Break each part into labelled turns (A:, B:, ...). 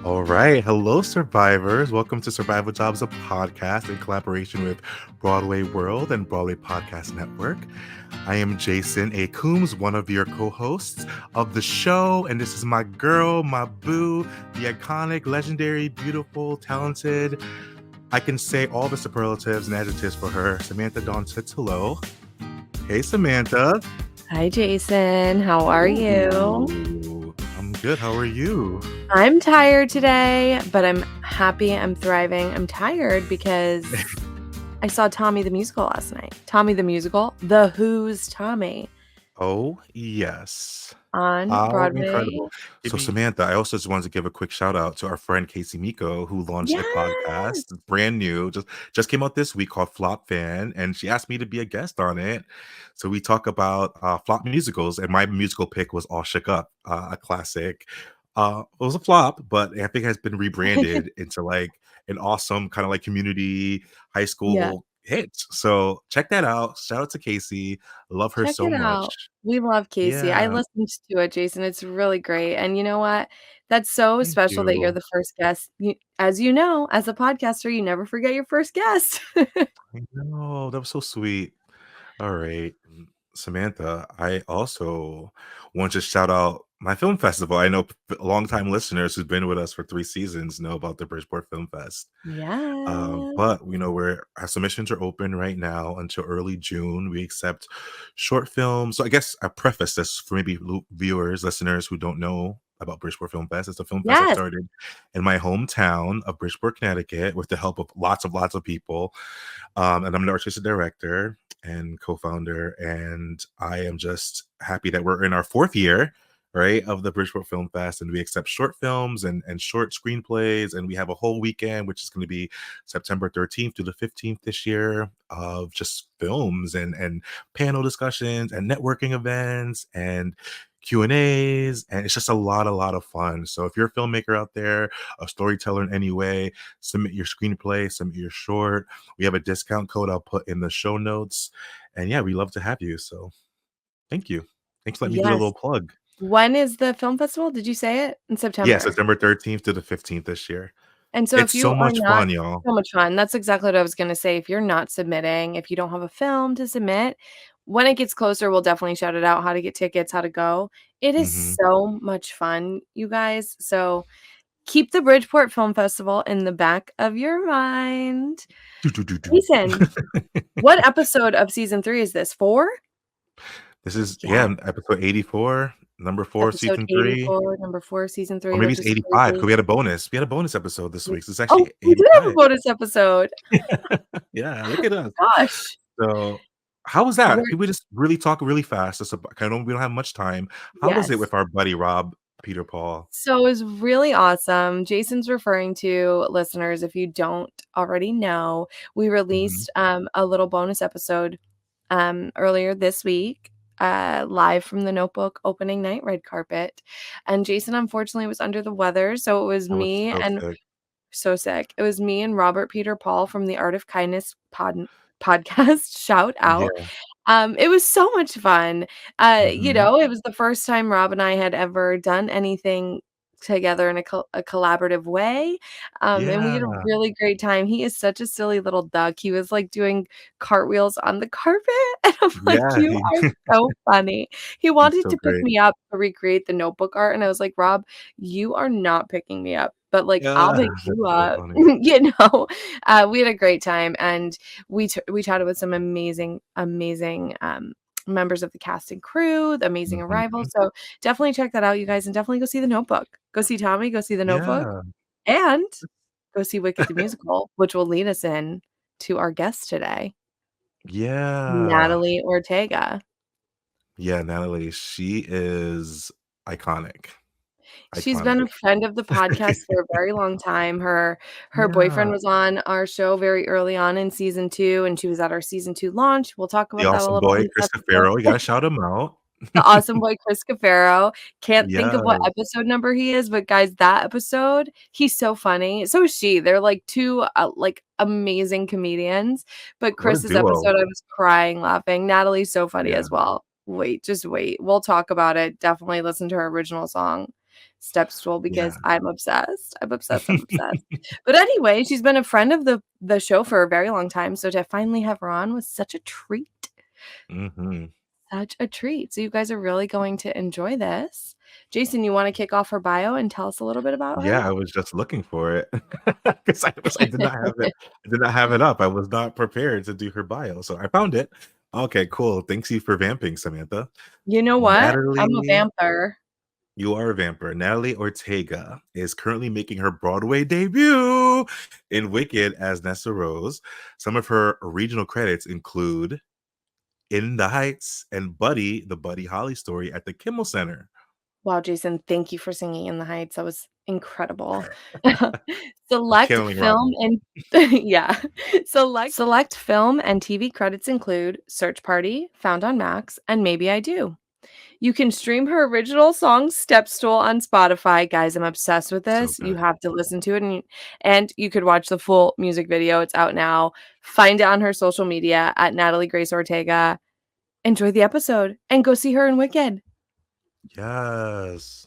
A: All right. Hello, survivors. Welcome to Survival Jobs, a podcast in collaboration with Broadway World and Broadway Podcast Network. I am Jason A. Coombs, one of your co-hosts of the show. And this is my girl, my boo, the iconic, legendary, beautiful, talented. I can say all the superlatives and adjectives for her. Samantha Dawn says hello. Hey, Samantha.
B: Hi, Jason. How are you?
A: Ooh, I'm good. How are you?
B: I'm tired today, but I'm happy. I'm thriving. I'm tired because I saw Tommy the Musical last night. Tommy the Musical, The Who's Tommy.
A: Oh, yes.
B: On
A: Oh,
B: Broadway.
A: incredible. So, Samantha, I also just wanted to give a quick shout out to our friend Casey Miko, who launched a podcast. It's brand new, just came out this week, called Flop Fan, and she asked me to be a guest on it. So we talk about flop musicals, and my musical pick was All Shook Up, a classic. It was a flop, but I think it has been rebranded into like an awesome kind of like community high school hit. So check that out. Shout out to Casey. Love her so much.
B: We love Casey. I listened to it, Jason. It's really great. And you know what? That's so special that you're the first guest. As you know, as a podcaster, you never forget your first guest.
A: I know. That was so sweet. All right. Samantha, I also want to shout out my film festival. I know longtime listeners who've been with us for 3 seasons know about the Bridgeport Film Fest. But our submissions are open right now until early June. We accept short films. So I guess I preface this for maybe viewers, listeners who don't know about Bridgeport Film Fest. It's a film fest that started in my hometown of Bridgeport, Connecticut, with the help of lots of people. And I'm an artistic director and co-founder, and I am just happy that we're in our 4th year, right, of the Bridgeport Film Fest, and we accept short films and short screenplays, and we have a whole weekend, which is going to be September 13th through the 15th this year, of just films and panel discussions and networking events and Q&As, and it's just a lot of fun. So if you're a filmmaker out there, a storyteller in any way, submit your screenplay, submit your short. We have a discount code I'll put in the show notes, and yeah, we love to have you. So thank you. Thanks for letting me do a little plug.
B: When is the film festival? Did you say it? In September?
A: Yeah, September 13th to the 15th this year.
B: And so
A: it's so much fun, y'all.
B: So much fun. That's exactly what I was going to say. If you're not submitting, if you don't have a film to submit, when it gets closer, we'll definitely shout it out, how to get tickets, how to go. It is so much fun, you guys. So keep the Bridgeport Film Festival in the back of your mind. Jason, what episode of season 3 is this? 4?
A: This is, episode 84. Number 4, season 3.
B: Number 4, season 3.
A: Or maybe it's 85, because we had a bonus. We had a bonus episode this week. So it's actually 85.
B: We did have a bonus episode.
A: Yeah, look at us.
B: Gosh.
A: So how was that? Can we just really talk really fast? We don't have much time. How was it with our buddy, Rob Peter Paul?
B: So it was really awesome. Jason's referring to, listeners, if you don't already know, we released a little bonus episode earlier this week. Live from the Notebook opening night red carpet, and Jason unfortunately was under the weather, so it was me and so sick. It was me and Robert Peter Paul from the Art of Kindness podcast. Shout out. It was so much fun. It was the first time Rob and I had ever done anything together in a collaborative way, and we had a really great time. He is such a silly little duck. He was like doing cartwheels on the carpet, and I'm like, you are so funny. He wanted to pick me up to recreate the Notebook art, and I was like, Rob, you are not picking me up, but like I'll pick you up. We had a great time, and we chatted with some amazing members of the cast and crew, the amazing arrival. So definitely check that out, you guys, and definitely go see the Notebook. Go see Tommy, go see the Notebook, and go see Wicked the Musical, which will lead us in to our guest today. Natalie Ortega.
A: Yeah, Natalie, she is iconic.
B: She's been a friend of the podcast for a very long time. Her boyfriend was on our show very early on in season 2, and she was at our season 2 launch. We'll talk about that a little bit.
A: The awesome boy, Chris Cafaro. You gotta shout him out.
B: The awesome boy, Chris Cafaro. Can't think of what episode number he is, but guys, that episode, he's so funny. So is she. They're like 2 amazing comedians. But Chris's episode, I was crying laughing. Natalie's so funny as well. Just wait. We'll talk about it. Definitely listen to her original song. step stool
A: Yeah.
B: because I'm obsessed. I'm obsessed. I'm obsessed. But anyway, she's been a friend of the show for a very long time. So to finally have her on was such a treat.
A: Mhm.
B: Such a treat. So you guys are really going to enjoy this. Jason, you want to kick off her bio and tell us a little bit about her?
A: Yeah, I was just looking for it because I did not have it. I did not have it up. I was not prepared to do her bio, so I found it. Okay, cool. Thanks you for vamping, Samantha.
B: You know what? I'm a
A: Natalie,
B: vampire.
A: you are a vampire. Natalie Ortega is currently making her Broadway debut in Wicked as Nessa Rose. Some of her regional credits include In the Heights and Buddy, the Buddy Holly story at the Kimmel Center.
B: Wow, Jason, thank you for singing In the Heights. That was incredible.
A: That's
B: Select
A: killing
B: film
A: Robin.
B: and yeah. Select film and TV credits include Search Party, Found on Max, and Maybe I Do. You can stream her original song Step Stool on Spotify. Guys, I'm obsessed with
A: So
B: this. You
A: good.
B: have to listen to it and you could watch the full music video. It's out now. Find it on her social media at Natalie Grace Ortega. Enjoy the episode and go see her in Wicked.
A: Yes.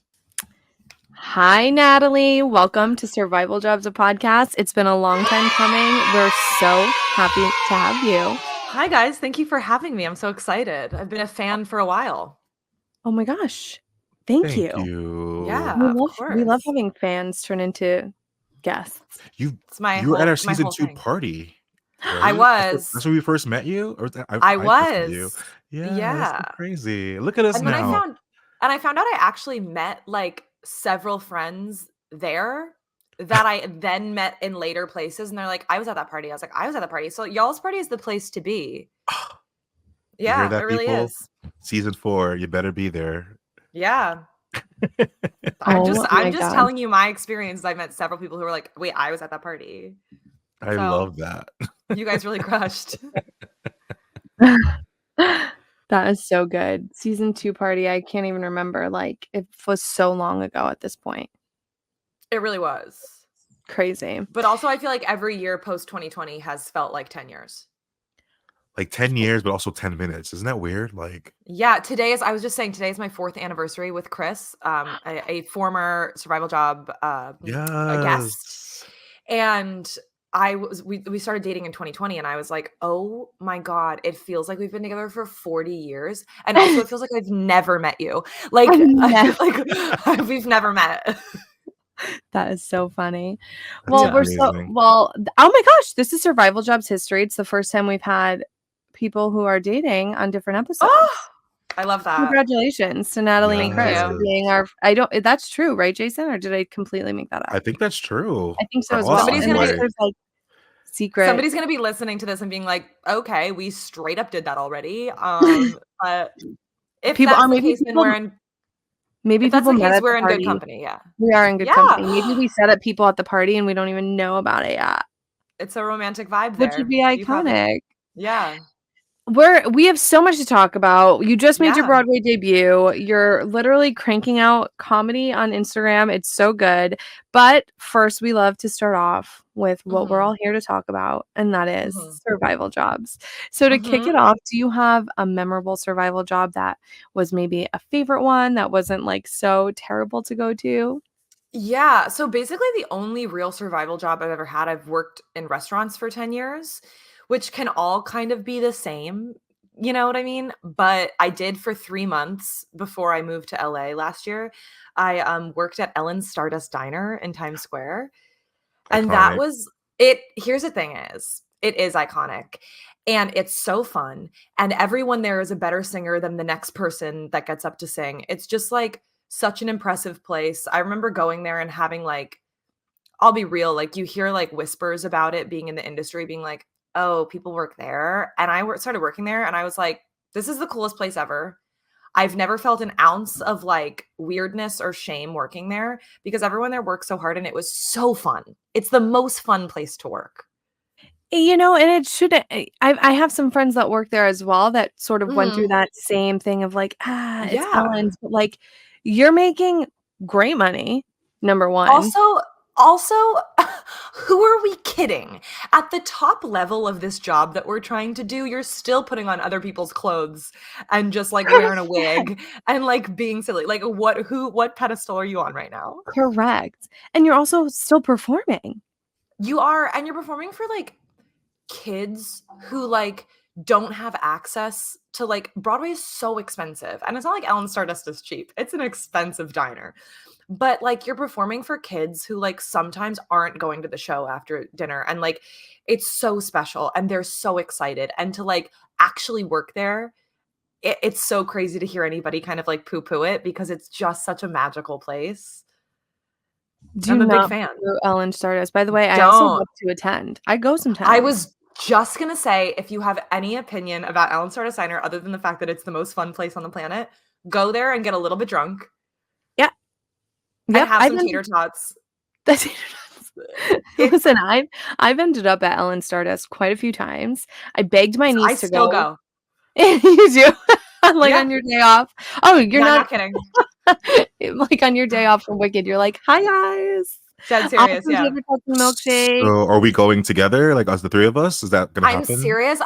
B: Hi, Natalie. Welcome to Survival Jobs, a podcast. It's been a long time coming. We're so happy to have you.
C: Hi, guys. Thank you for having me. I'm so excited. I've been a fan for a while.
B: Oh my gosh. Thank
A: Thank
B: you.
A: you.
C: Yeah,
B: We
C: of
B: love
C: course.
B: having fans turn into guests.
C: It's my
A: You were at our
C: my
A: season
C: whole
A: 2
C: thing.
A: party,
C: I
A: right?
C: was.
A: That's when we first met you? Or was
C: I
A: I first met you?
C: was.
A: Yeah, that's so
C: Yeah.
A: crazy. Look at us
C: And then
A: now.
C: I found out I actually met like several friends there that I then met in later places, and they're like, I was at that party. I was like, I was at that party. So y'all's party is the place to be.
A: You hear
C: Yeah, it
A: that,
C: really
A: people?
C: is.
A: Season 4, you better be there.
C: Yeah.
B: Oh
C: I'm
B: my
C: just
B: God.
C: telling you my experience. I met several people who were like, wait, I was at that party.
A: I
C: So-
A: love that.
C: You guys really crushed.
B: That is so good. Season 2 party, I can't even remember. Like, it was so long ago at this point.
C: It really was.
B: Crazy.
C: But also, I feel like every year post 2020 has felt like 10 years.
A: Like 10 years, but also 10 minutes. Isn't that weird? Like,
C: Yeah, I was just saying, today is my 4th anniversary with Chris, a former Survival Job a guest.
A: yes.
C: And we started dating in 2020, and I was like, oh my God, it feels like we've been together for 40 years. And also it feels like I've never met you. Like, we've never met.
B: That is so funny.
A: That's
B: Well,
A: amazing.
B: oh my gosh, this is Survival Jobs history. It's the first time we've had people who are dating on different episodes.
C: Oh, I love that.
B: Congratulations to Natalie and Chris for
C: you.
B: being that's true, right, Jason? Or did I completely make that up?
A: I think that's true.
B: I think so
A: For
B: as
A: us,
B: well.
C: Somebody's
B: And
C: gonna
B: then
C: be-
B: there's like secret.
C: Somebody's gonna be listening to this and being like, okay, we straight up did that already. But if
B: People-
C: that's
B: or
C: the
B: maybe
C: case, then
B: people-
C: we're in
B: Maybe
C: if that's
B: people
C: the
B: met
C: case,
B: at
C: we're
B: the
C: in
B: party.
C: good company. Yeah.
B: We are in good
C: Yeah.
B: company. Maybe we set up people at the party and we don't even know about it yet.
C: It's a romantic vibe there.
B: Which would be
C: You have it.
B: iconic.
C: Yeah.
B: We have so much to talk about. You just made your
C: Yeah.
B: Broadway debut. You're literally cranking out comedy on Instagram. It's so good. But first, we love to start off with what we're all here to talk about, and that is survival jobs. So to kick it off, do you have a memorable survival job that was maybe a favorite one that wasn't like so terrible to go to?
C: Yeah. So basically, the only real survival job I've ever had, I've worked in restaurants for 10 years, which can all kind of be the same. You know what I mean? But I did for 3 months before I moved to LA last year. I worked at Ellen's Stardust Diner in Times Square. And that
A: Iconic.
C: was it. Here's the thing it is iconic and it's so fun. And everyone there is a better singer than the next person that gets up to sing. It's just like such an impressive place. I remember going there and having like, I'll be real, like you hear like whispers about it being in the industry, being like, oh, people work there. And I started working there and I was like, this is the coolest place ever. I've never felt an ounce of like weirdness or shame working there because everyone there works so hard and it was so fun. It's the most fun place to work.
B: You know, and it shouldn't. I have some friends that work there as well that sort of went through that same thing of like, it's
C: Yeah.
B: Ellen's, but like you're making great money, number one.
C: Also, Who are we kidding? At the top level of this job that we're trying to do, you're still putting on other people's clothes and just like wearing a wig and like being silly. Like what pedestal are you on right now?
B: Correct. And you're also still performing.
C: You are, and you're performing for like kids who like don't have access to like Broadway is so expensive. And it's not like Ellen Stardust is cheap. It's an expensive diner. But like you're performing for kids who like sometimes aren't going to the show after dinner, and like it's so special and they're so excited, and to like actually work there, it's so crazy to hear anybody kind of like poo-poo it because it's just such a magical place.
B: Do
C: I'm a big
B: not
C: fan.
B: poo Ellen Stardust. By the way, I also
C: Don't.
B: love to attend. I go sometimes.
C: I was just gonna say, if you have any opinion about Ellen Stardust Diner other than the fact that it's the most fun place on the planet, go there and get a little bit drunk.
B: Yeah.
C: And
B: Yep,
C: have
B: I've
C: some
B: been
C: tater tots.
B: That's Listen, I've ended up at Ellen Stardust quite a few times. I begged my
C: I
B: niece to
C: still
B: go.
C: go.
B: You do? Like
C: Yeah.
B: on your day off? Oh, you're
C: Yeah, I'm
B: not
C: not kidding.
B: like on your day off from Wicked, you're like, "Hi, guys.
C: Dead
B: I'll have
C: serious,
B: some
C: yeah.
B: tater tots and milkshake."
A: So are we going together, like us, the three of us? Is that gonna
C: I'm
A: happen?
C: serious.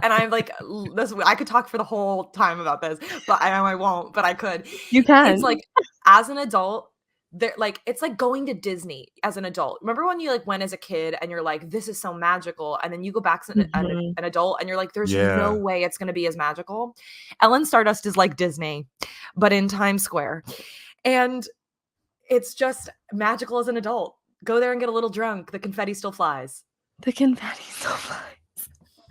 C: And I'm like, this. I could talk for the whole time about this, but I won't. But I could.
B: You can.
C: It's like as an adult, there like it's like going to Disney as an adult. Remember when you like went as a kid and you're like, this is so magical, and then you go back as
B: Mhm.
C: an adult and you're like, there's no
A: Yeah.
C: way it's gonna be as magical. Ellen Stardust is like Disney, but in Times Square, and it's just magical as an adult. Go there and get a little drunk. The confetti still flies.
B: The confetti so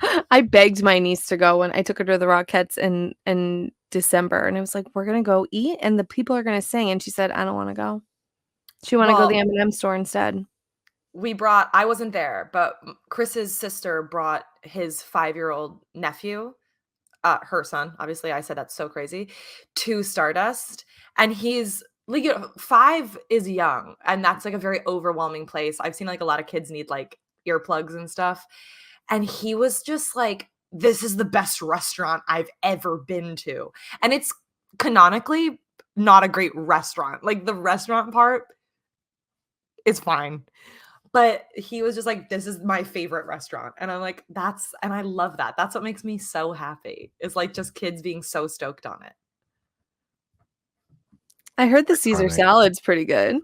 B: nice. I begged my niece to go when I took her to the Rockettes in December, and I was like, "We're gonna go eat, and the people are gonna sing." And she said, "I don't want to go." She want to go to the
C: Well,
B: M&M store instead.
C: I wasn't there, but Chris's sister brought his 5-year-old nephew, her son, obviously, I said that's so crazy, to Stardust. And he's like, 5 is young, and that's like a very overwhelming place. I've seen like a lot of kids need like earplugs and stuff. And he was just like, this is the best restaurant I've ever been to. And it's canonically not a great restaurant. Like the restaurant part is fine. But he was just like, this is my favorite restaurant. And I'm like, and I love that. That's what makes me so happy. Is like just kids being so stoked on it.
B: I heard the Caesar
A: Iconic.
B: salad's pretty good.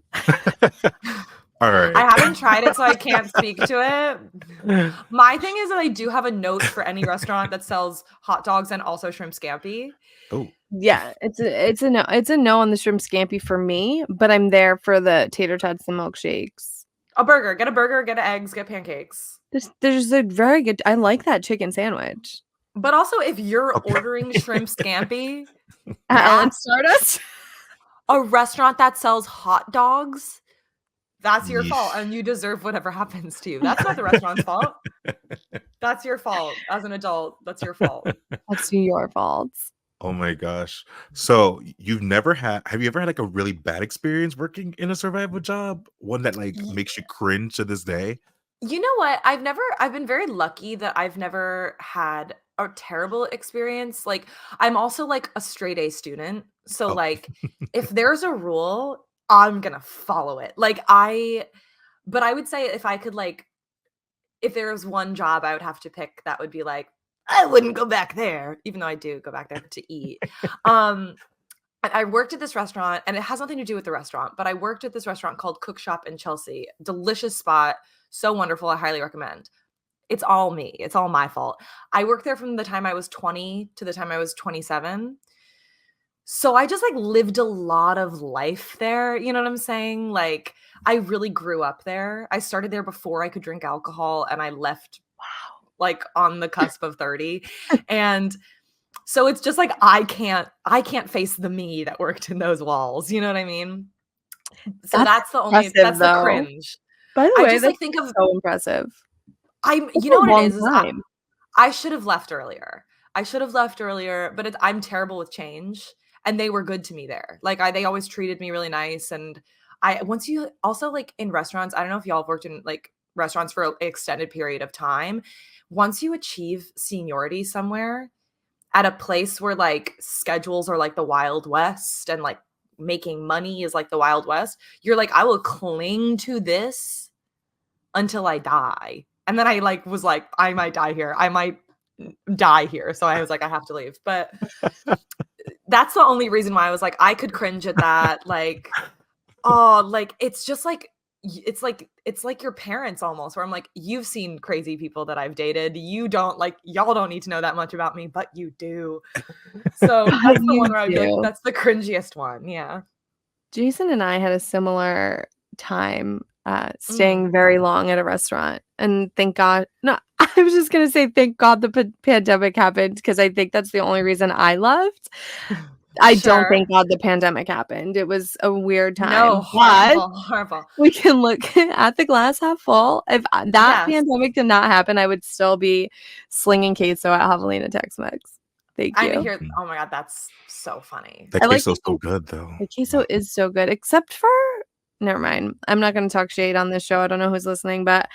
A: All right.
C: I haven't tried it, so I can't speak to it. My thing is that I do have a note for any restaurant that sells hot dogs and also shrimp scampi.
A: Oh,
B: Yeah, it's a no on the shrimp scampi for me, but I'm there for the tater tots and milkshakes.
C: A burger, get eggs, get pancakes.
B: There's a very good. I like that chicken sandwich
C: But also, if you're
A: Okay.
C: ordering shrimp scampi
B: at
C: Yeah.
B: Ellen Stardust.
C: a restaurant that sells hot dogs, that's your fault,
A: Yeesh.
C: and you deserve whatever happens to you. That's not the restaurant's fault. That's your fault as an adult. That's your fault.
B: That's your fault.
A: Oh my gosh. So have you ever had like a really bad experience working in a survival job? One that like
C: Ye-
A: makes you cringe to this day?
C: You know what? I've been very lucky that I've never had a terrible experience. Like, I'm also like a straight A student. So
A: Oh,
C: like if there's a rule, I'm gonna follow it. But I would say if I could like if there was one job I would have to pick, that would be like, I wouldn't go back there, even though I do go back there to eat. I worked at this restaurant, and it has nothing to do with the restaurant, but I worked at this restaurant called Cook Shop in Chelsea. Delicious spot, so wonderful. I highly recommend. It's all me. It's all my fault. I worked there from the time I was 20 to the time I was 27. So I just like lived a lot of life there. You know what I'm saying? Like I really grew up there. I started there before I could drink alcohol, and I left like on the cusp of 30. And so it's just like I can't face the me that worked in those walls. You know what I mean? So that's the
B: impressive, though.
C: cringe.
B: By the
C: I
B: way,
C: just
B: that's
C: like think of
B: so impressive. That's
C: you know
B: a
C: what
B: long
C: it is
B: time.
C: I should have left earlier. But I'm terrible with change, and they were good to me there. Like they always treated me really nice. And once you also like in restaurants, I don't know if y'all have worked in like restaurants for an extended period of time. Once you achieve seniority somewhere at a place where like schedules are like the Wild West and like making money is like the Wild West, you're like, I will cling to this until I die. And then I like was like, I might die here. I might die here. So I was like, I have to leave. But that's the only reason why I was like, I could cringe at that. Like, oh, like it's just like it's like your parents almost, where I'm like, you've seen crazy people that I've dated. You don't like y'all don't need to know that much about me, but you do. So that's the
B: You
C: one where I'd be like,
B: do.
C: that's the cringiest one. Yeah.
B: Jason and I had a similar time staying very long at a restaurant. And thank God, no, I was just going to say, thank God the pandemic happened, because I think that's the only reason I left. I don't
C: Sure.
B: thank God the pandemic happened. It was a weird time.
C: No,
B: But
C: horrible.
B: we can look at the glass half full. If that
C: Yes.
B: pandemic did not happen, I would still be slinging queso at Javelina Tex-Mex. Thank
C: I
B: you.
C: hear. Oh my God, that's so funny.
A: That
B: I like
A: queso's so
B: queso.
A: good though.
B: The queso is so good, except for never mind. I'm not going to talk shade on this show. I don't know who's listening, but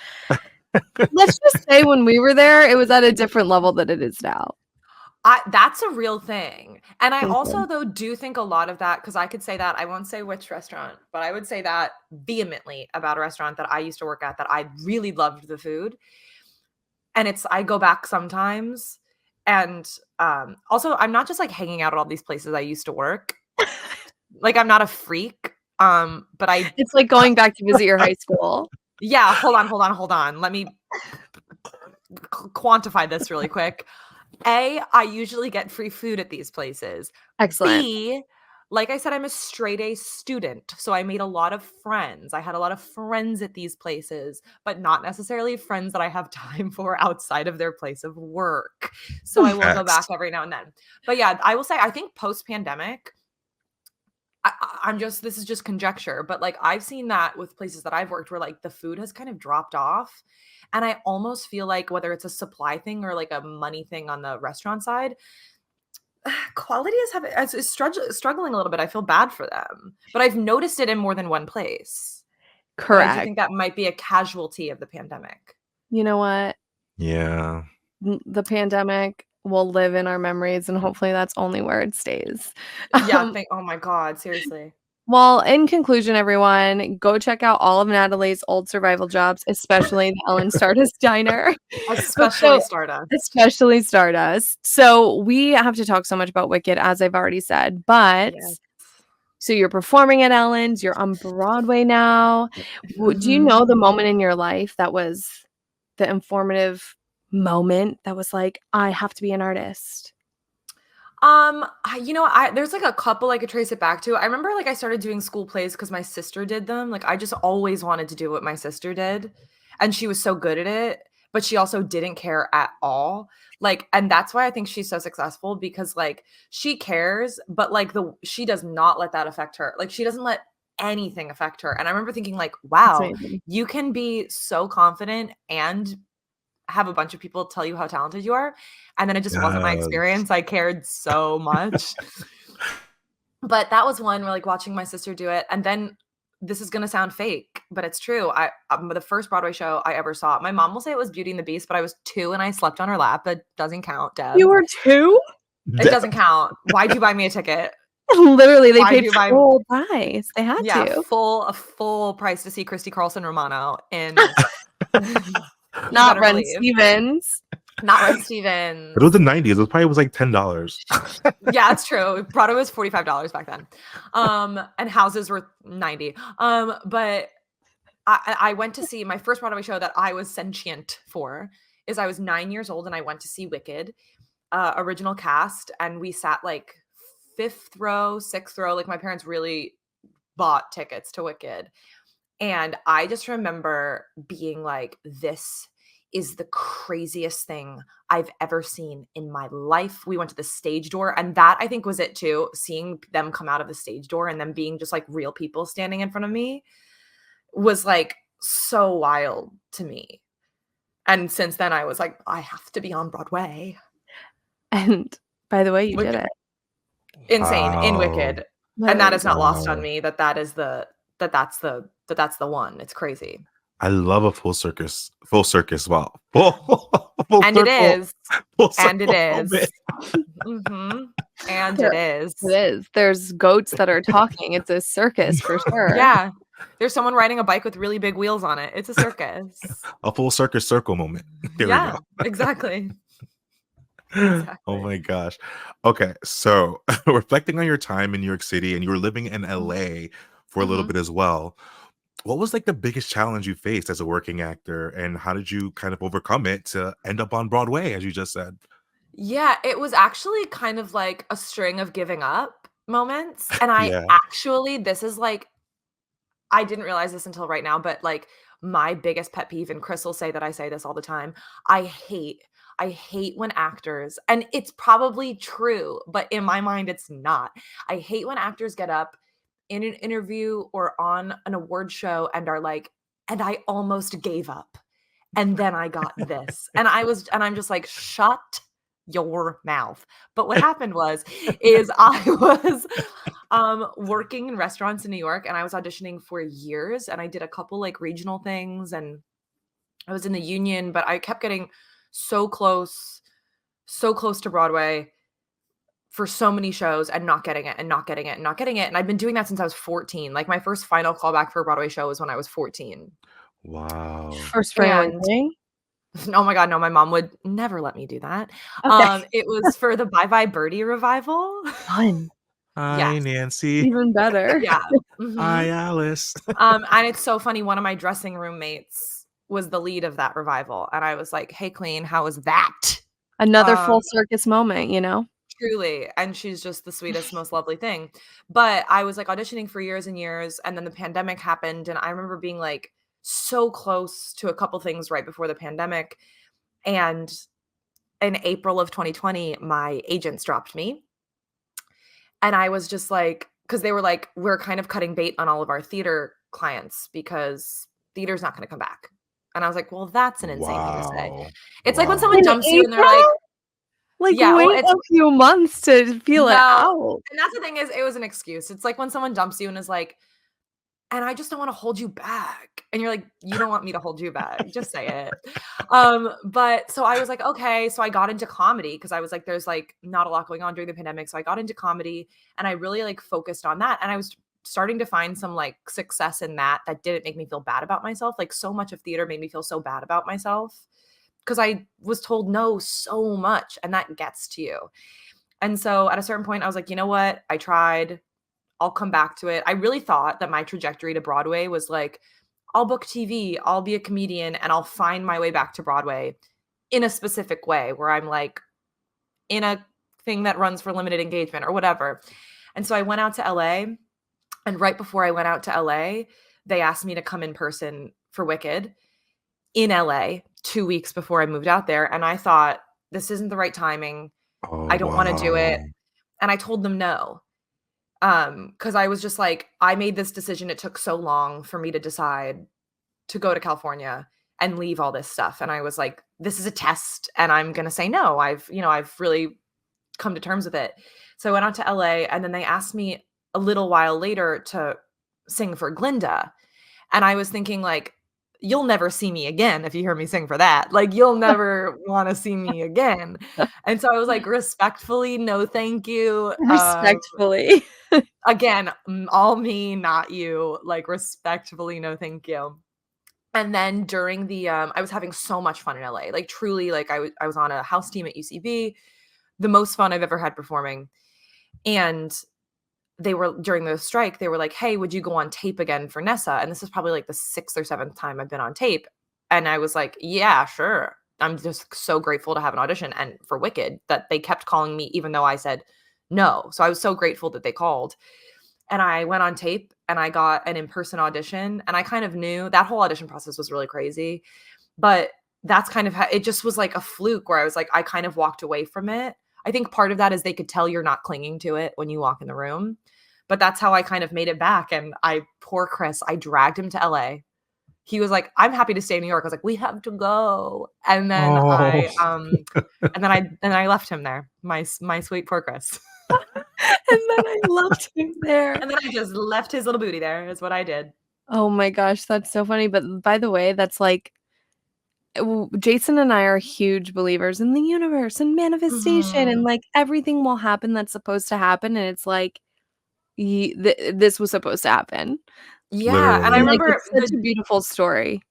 B: let's just say when we were there, it was at a different level than it is now.
C: That's a real thing. And I
B: Thank
C: also,
B: you.
C: though, do think a lot of that, because I could say that, I won't say which restaurant, but I would say that vehemently about a restaurant that I used to work at that I really loved the food. And I go back sometimes. And also, I'm not just like hanging out at all these places I used to work. Like, I'm not a freak. But
B: It's like going back to visit your high school.
C: yeah, hold on. Let me quantify this really quick. A, I usually get free food at these places.
B: Excellent.
C: B, like I said, I'm a straight A student, so I made a lot of friends. I had a lot of friends at these places, but not necessarily friends that I have time for outside of their place of work. So I will go back every now and then. But yeah, I will say, I think post-pandemic, this is just conjecture, but like I've seen that with places that I've worked where like the food has kind of dropped off. And I almost feel like whether it's a supply thing or like a money thing on the restaurant side, quality is struggling a little bit. I feel bad for them, but I've noticed it in more than one place.
B: Correct.
C: I do think that might be a casualty of the pandemic.
B: You know what?
A: Yeah.
B: The pandemic will live in our memories, and hopefully that's only where it stays.
C: Yeah. Oh my God. Seriously.
B: Well, in conclusion, everyone, go check out all of Natalie's old survival jobs, especially the Ellen Stardust Diner.
C: Especially Stardust.
B: Especially Stardust. So we have to talk so much about Wicked, as I've already said, but
C: Yes.
B: so you're performing at Ellen's, you're on Broadway now. Do you know the moment in your life that was the informative moment that was like, I have to be an artist?
C: There's like a couple I could trace it back to. I remember like I started doing school plays because my sister did them. Like I just always wanted to do what my sister did. And she was so good at it, but she also didn't care at all. Like, and that's why I think she's so successful, because like she cares, but like she does not let that affect her. Like she doesn't let anything affect her. And I remember thinking like, wow, you can be so confident and have a bunch of people tell you how talented you are. And then it just wasn't my experience. I cared so much. But that was one where like watching my sister do it. And then this is going to sound fake, but it's true. The first Broadway show I ever saw, my mom will say it was Beauty and the Beast, but I was 2 and I slept on her lap. That doesn't count, Deb.
B: You were 2?
C: It doesn't count. Why'd you buy me a ticket?
B: Literally, they paid full price. They had to.
C: A full price to see Christy Carlson Romano in
B: not Ren Stevens.
C: Not Ren Stevens.
A: But it was the 90s. It probably was like $10.
C: Yeah, it's true. Broadway was $45 back then. And houses were $90. But I went to see my first Broadway show that I was sentient for is I was 9 years old and I went to see Wicked, original cast, and we sat like 5th row, 6th row. Like my parents really bought tickets to Wicked. And I just remember being like, this is the craziest thing I've ever seen in my life. We went to the stage door, and that I think was it too. Seeing them come out of the stage door and them being just like real people standing in front of me was like so wild to me. And since then I was like, I have to be on Broadway.
B: And by the way, you did it.
C: Insane. In Wicked. And that is not lost on me that's the one. It's crazy.
A: I love a full circus. Wow.
C: And it is. And it is. And it is.
B: It is. There's goats that are talking. It's a circus for sure.
C: Yeah. There's someone riding a bike with really big wheels on it. It's a circus.
A: A full circus circle moment. There we
C: Yeah,
A: go.
C: exactly.
A: Oh
C: Exactly.
A: my gosh. Okay, so reflecting on your time in New York City and you were living in
C: Mhm.
A: LA for a little
C: Mhm.
A: bit as well. What was like the biggest challenge you faced as a working actor and how did you kind of overcome it to end up on Broadway as you just said?
C: Yeah, it was actually kind of like a string of giving up moments, and I
A: Yeah.
C: actually this is like I didn't realize this until right now, but, like, my biggest pet peeve, and Chris will say that I say this all the time, I hate when actors and it's probably true, but in my mind, it's not. I hate when actors get up in an interview or on an award show and are like, "And I almost gave up, and then I got this." And I'm just like, "Shut your mouth." But what happened is I was working in restaurants in New York, and I was auditioning for years, and I did a couple, like, regional things, and I was in the union, but I kept getting so so close to Broadway for so many shows and not getting it, and not getting it, and not getting it, and I've been doing that since I was 14, like, my first final callback for a Broadway show was when I was 14,
A: Wow.
B: For spring
C: and
B: awakening?
C: oh my god, no, my mom would never let me do that.
B: Okay.
C: It was for the Bye Bye Birdie revival.
B: Fun.
A: Hi,
C: Yes.
A: Nancy.
B: Even better.
C: Yeah.
A: Hi,
C: Mhm.
A: Alice.
C: And it's so funny, one of my dressing roommates was the lead of that revival, and I was like, "Hey, Queen, how was that?"
B: Another
C: Um,
B: full circus moment, you know?
C: Truly, and she's just the sweetest, most lovely thing. But I was, like, auditioning for years and years, and then the pandemic happened, and I remember being, like, so close to a couple things right before the pandemic, and in April of 2020, my agents dropped me, and I was just like, because they were like, "We're kind of cutting bait on all of our theater clients because theater's not gonna come back." And I was like, "Well, that's an insane thing to say."
A: Wow.
C: It's like when someone
B: In
A: Wow.
C: dumps you and they're like,
B: April? Like,
C: yeah, well,
B: wait
C: it's
B: a few months to feel it
C: no,
B: out.
C: and that's the thing is it was an excuse. It's like when someone dumps you and is like, "And I just don't wanna hold you back." And you're like, "You don't want me to hold you back, just say it." But so I was like, "Okay." So I got into comedy because I was like, there's, like, not a lot going on during the pandemic, so I got into comedy, and I really, like, focused on that, and I was starting to find some, like, success in that didn't make me feel bad about myself, like, so much of theater made me feel so bad about myself because I was told no so much, and that gets to you. And so at a certain point, I was like, "You know what? I tried. I'll come back to it." I really thought that my trajectory to Broadway was like, I'll book TV, I'll be a comedian, and I'll find my way back to Broadway in a specific way where I'm like in a thing that runs for limited engagement or whatever. And so I went out to LA, and right before I went out to LA, they asked me to come in person for Wicked in LA 2 weeks before I moved out there, and I thought, "This isn't the right timing.
A: Oh,
C: I don't wanna do it."
A: wow.
C: And I told them no. Because I was just like, I made this decision, it took so long for me to decide to go to California and leave all this stuff, and I was like, "This is a test, and I'm gonna say no." I've really come to terms with it. So I went out to LA, and then they asked me a little while later to sing for Glinda, and I was thinking like, "You'll never see me again if you hear me sing for that. Like, you'll never wanna see me again." And so I was like, "Respectfully, no, thank you."
B: Respectfully.
C: Again, all me, not you, like, respectfully, no thank you. And then during the, I was having so much fun in LA, like, truly, like, I was on a house team at UCB, the most fun I've ever had performing, and they were during the strike, they were like, "Hey, would you go on tape again for Nessa?" And this is probably, like, the 6th or 7th time I've been on tape, and I was like, "Yeah, sure." I'm just so grateful to have an audition, and for Wicked, that they kept calling me even though I said no, so I was so grateful that they called. And I went on tape and I got an in-person audition, and I kind of knew that whole audition process was really crazy, but that's kind of how it just was like a fluke where I was like, I kind of walked away from it. I think part of that is they could tell you're not clinging to it when you walk in the room, but that's how I kind of made it back, and poor Chris, I dragged him to LA. He was like, "I'm happy to stay in New York." I was like, "We have to go."
A: Oh.
C: And then I left him there, my sweet poor Chris.
B: And then I left him there.
C: And then I just left his little booty there is what I did.
B: Oh my gosh, that's so funny, but by the way, that's like Jason and I are huge believers in the universe and manifestation and,
C: Mhm.
B: like, everything will happen that's supposed to happen, and it's like, this was supposed to happen.
C: Yeah, and I
B: And,
A: Literally.
B: like,
C: remember
B: it's such a beautiful story.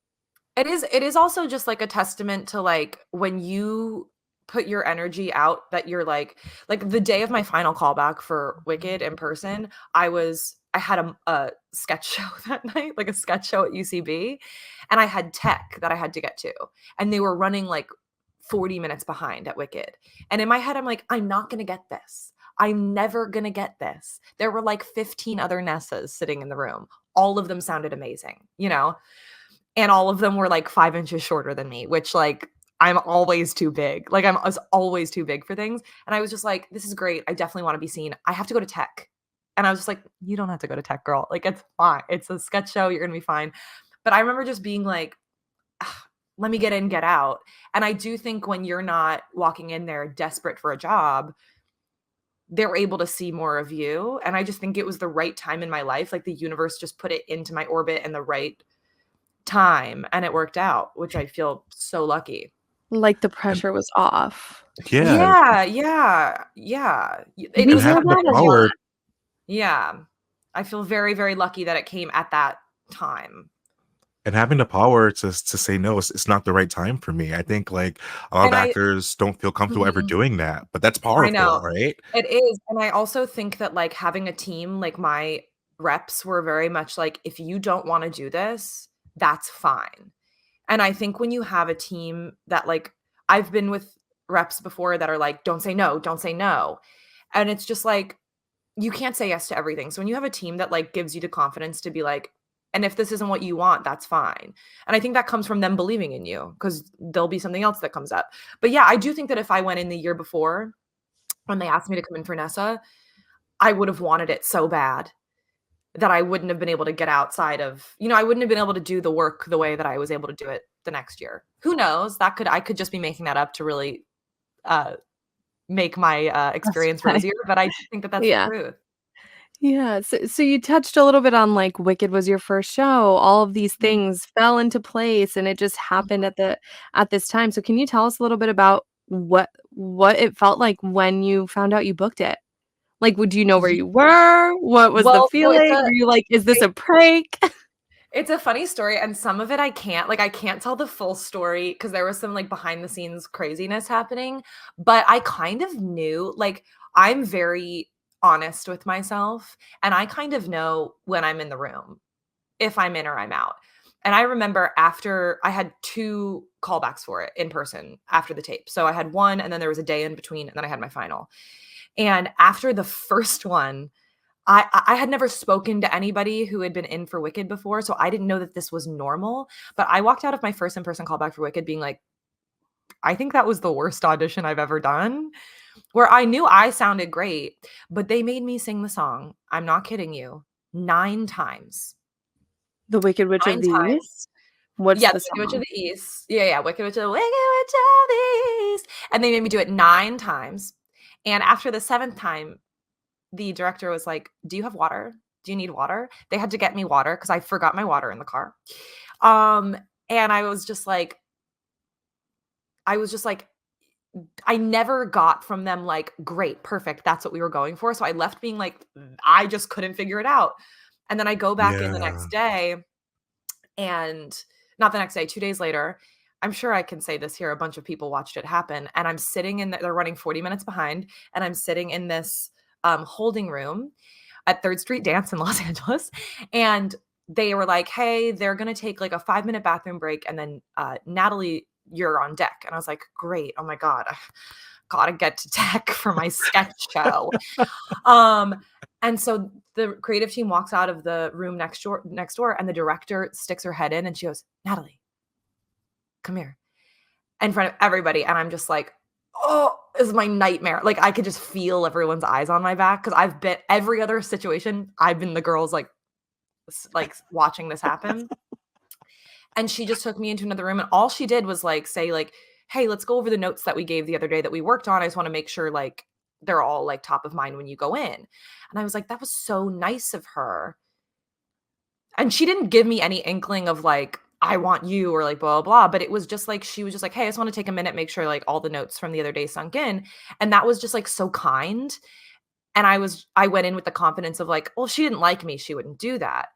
C: it is also just, like, a testament to, like, when you put your energy out that you're, like, the day of my final callback for Wicked in person, I had a sketch show that night, like, a sketch show at UCB, and I had tech that I had to get to, and they were running, like, 40 minutes behind at Wicked, and in my head, I'm like, "I'm not gonna get this. I'm never gonna get this." There were, like, 15 other Nessas sitting in the room. All of them sounded amazing, you know? And all of them were, like, 5 inches shorter than me, which, like, I'm always too big. Like, I was always too big for things, and I was just like, "This is great. I definitely wanna be seen. I have to go to tech." And I was just like, "You don't have to go to tech, girl. Like, it's fine. It's a sketch show. You're gonna be fine." But I remember just being like, "Ugh, let me get in, get out." And I do think when you're not walking in there desperate for a job, they're able to see more of you, and I just think it was the right time in my life, like, the universe just put it into my orbit in the right time, and it worked out, which I feel so lucky.
B: Like, the
A: And
B: pressure was off.
A: yeah,
C: Yeah, yeah, yeah. It
B: We
A: and
C: was
B: hear
C: gonna
A: having the
B: that a
C: take me.
A: power
B: lot.
C: Yeah. I feel very, very lucky that it came at that time.
A: and having the power to say no, it's not the right time for me. I think like a lot of
C: And I
A: actors don't feel comfortable ever
C: Mhm.
A: doing that, but that's
C: I
A: powerful,
C: know.
A: right?
C: It is, and I also think that, like, having a team, like, my reps were very much like, "If you don't wanna do this, that's fine." And I think when you have a team that, like, I've been with reps before that are like, "Don't say no, don't say no." And it's just like, you can't say yes to everything. So when you have a team that, like, gives you the confidence to be like, "And if this isn't what you want, that's fine." And I think that comes from them believing in you because 'cause there'll be something else that comes up. But yeah, I do think that if I went in the year before when they asked me to come in for Nessa, I would have wanted it so bad that I wouldn't have been able to get outside of I wouldn't have been able to do the work the way that I was able to do it the next year. Who knows? I could just be making that up to really, uh, make my, experience
B: Justify.
C: rosier, but I do think that that's the
B: Yeah.
C: truth.
B: Yeah, so you touched a little bit on, like, Wicked was your first show, all of these
C: Mhm,
B: things fell into place, and it just happened
C: mhm.
B: at this time, so can you tell us a little bit about what it felt like when you found out you booked it? Like, would you know where
C: Ye
B: you were? What was the
C: Well, so
B: feeling? Were you like, "Is this a prank?"
C: it's a funny story, and some of it I can't tell the full story because there was some, like, behind the scenes craziness happening, but I kind of knew, like, I'm very honest with myself, and I kind of know when I'm in the room, if I'm in or I'm out. And I remember after I had 2 callbacks for it in person after the tape. So I had 1, and then there was a day in between, and then I had my final. And after the first one, I had never spoken to anybody who had been in for Wicked before, so I didn't know that this was normal, but I walked out of my first in-person callback for Wicked being like, "I think that was the worst audition I've ever done," where I knew I sounded great, but they made me sing the song, I'm not kidding you, 9 times.
B: The Wicked Witch of
C: 9
B: the
C: times.
B: East? What's
C: Yeah,
B: the
C: the Wicked Witch of
B: song?
C: the East. Yeah, yeah, Wicked Witch of the East, and they made me do it 9 times, and after the 7th time, the director was like, "Do you have water? Do you need water?" They had to get me water because I forgot my water in the car. Um, and I was just like I never got from them like, "Great, perfect, that's what we were going for." So I left being like, I just couldn't figure it out. And then I go back in the
A: Yeah.
C: next day and not the next day, 2 days later, I'm sure I can say this here, a bunch of people watched it happen, and I'm sitting in they're running 40 minutes behind, and I'm sitting in this, holding room at 3rd Street Dance in Los Angeles, and they were like, "Hey, they're gonna take, like, a 5-minute bathroom break, and then, Natalie, you're on deck." And I was like, "Great, oh my god, I gotta get to tech for my sketch show." Um, and so the creative team walks out of the room next door, and the director sticks her head in, and she goes, "Natalie, come here," in front of everybody, and I'm just like, "Oh, this is my nightmare." Like, I could just feel everyone's eyes on my back because 'cause I've been every other situation, I've been the girls, like, watching this happen, and she just took me into another room, and all she did was, like, say, like, "Hey, let's go over the notes that we gave the other day that we worked on. I just wanna make sure, like, they're all, like, top of mind when you go in." And I was like, "That was so nice of her." And she didn't give me any inkling of, like, "I want you," or, like, blah, blah, blah, but it was just like she was just like, "Hey, I just wanna take a minute, make sure, like, all the notes from the other day sunk in." And that was just, like, so kind, and I went in with the confidence of, like, "Well, if she didn't like me, she wouldn't do that."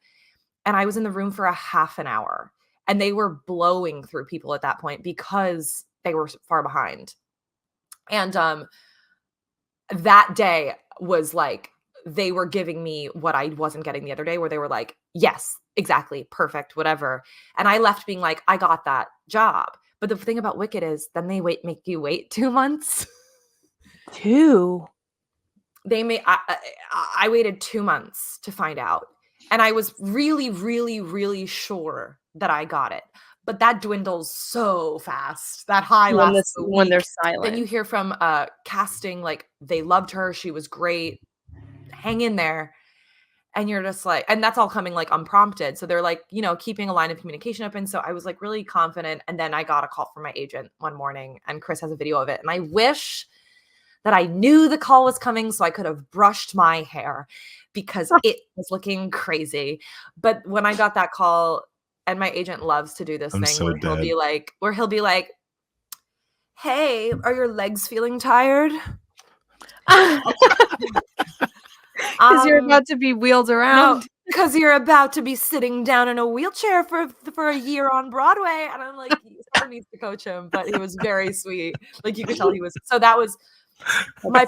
C: and I was in the room for a half an hour, and they were blowing through people at that point because they were far behind. And that day was like they were giving me what I wasn't getting the other day, where they were like, yes, exactly, perfect, whatever. And I left being like, I got that job. But the thing about Wicked is then they make you wait 2 months.
B: 2?
C: They made I waited 2 months to find out. And I was really, really, really sure that I got it. But that dwindles so fast. That high lasts a
B: When they're
C: week. Then you
B: silent.
C: hear from casting, like, they loved her, she was great, hang in there. And you're just like, and that's all coming like unprompted. So they're like, you know, keeping a line of communication open. So I was like really confident. And then I got a call from my agent one morning, and Chris has a video of it. And I wish that I knew the call was coming so I could have brushed my hair, because it was looking crazy. But when I got that call, and my agent loves to do this
A: I'm
C: thing
A: so
C: where
A: dead.
C: he'll be like, hey, are your legs feeling tired?
B: Because you're about to be wheeled around.
C: No, because you're about to be sitting down in a wheelchair for a year on Broadway. And I'm like, someone needs to coach him. But he was very sweet. Like, you could tell he was. So that was my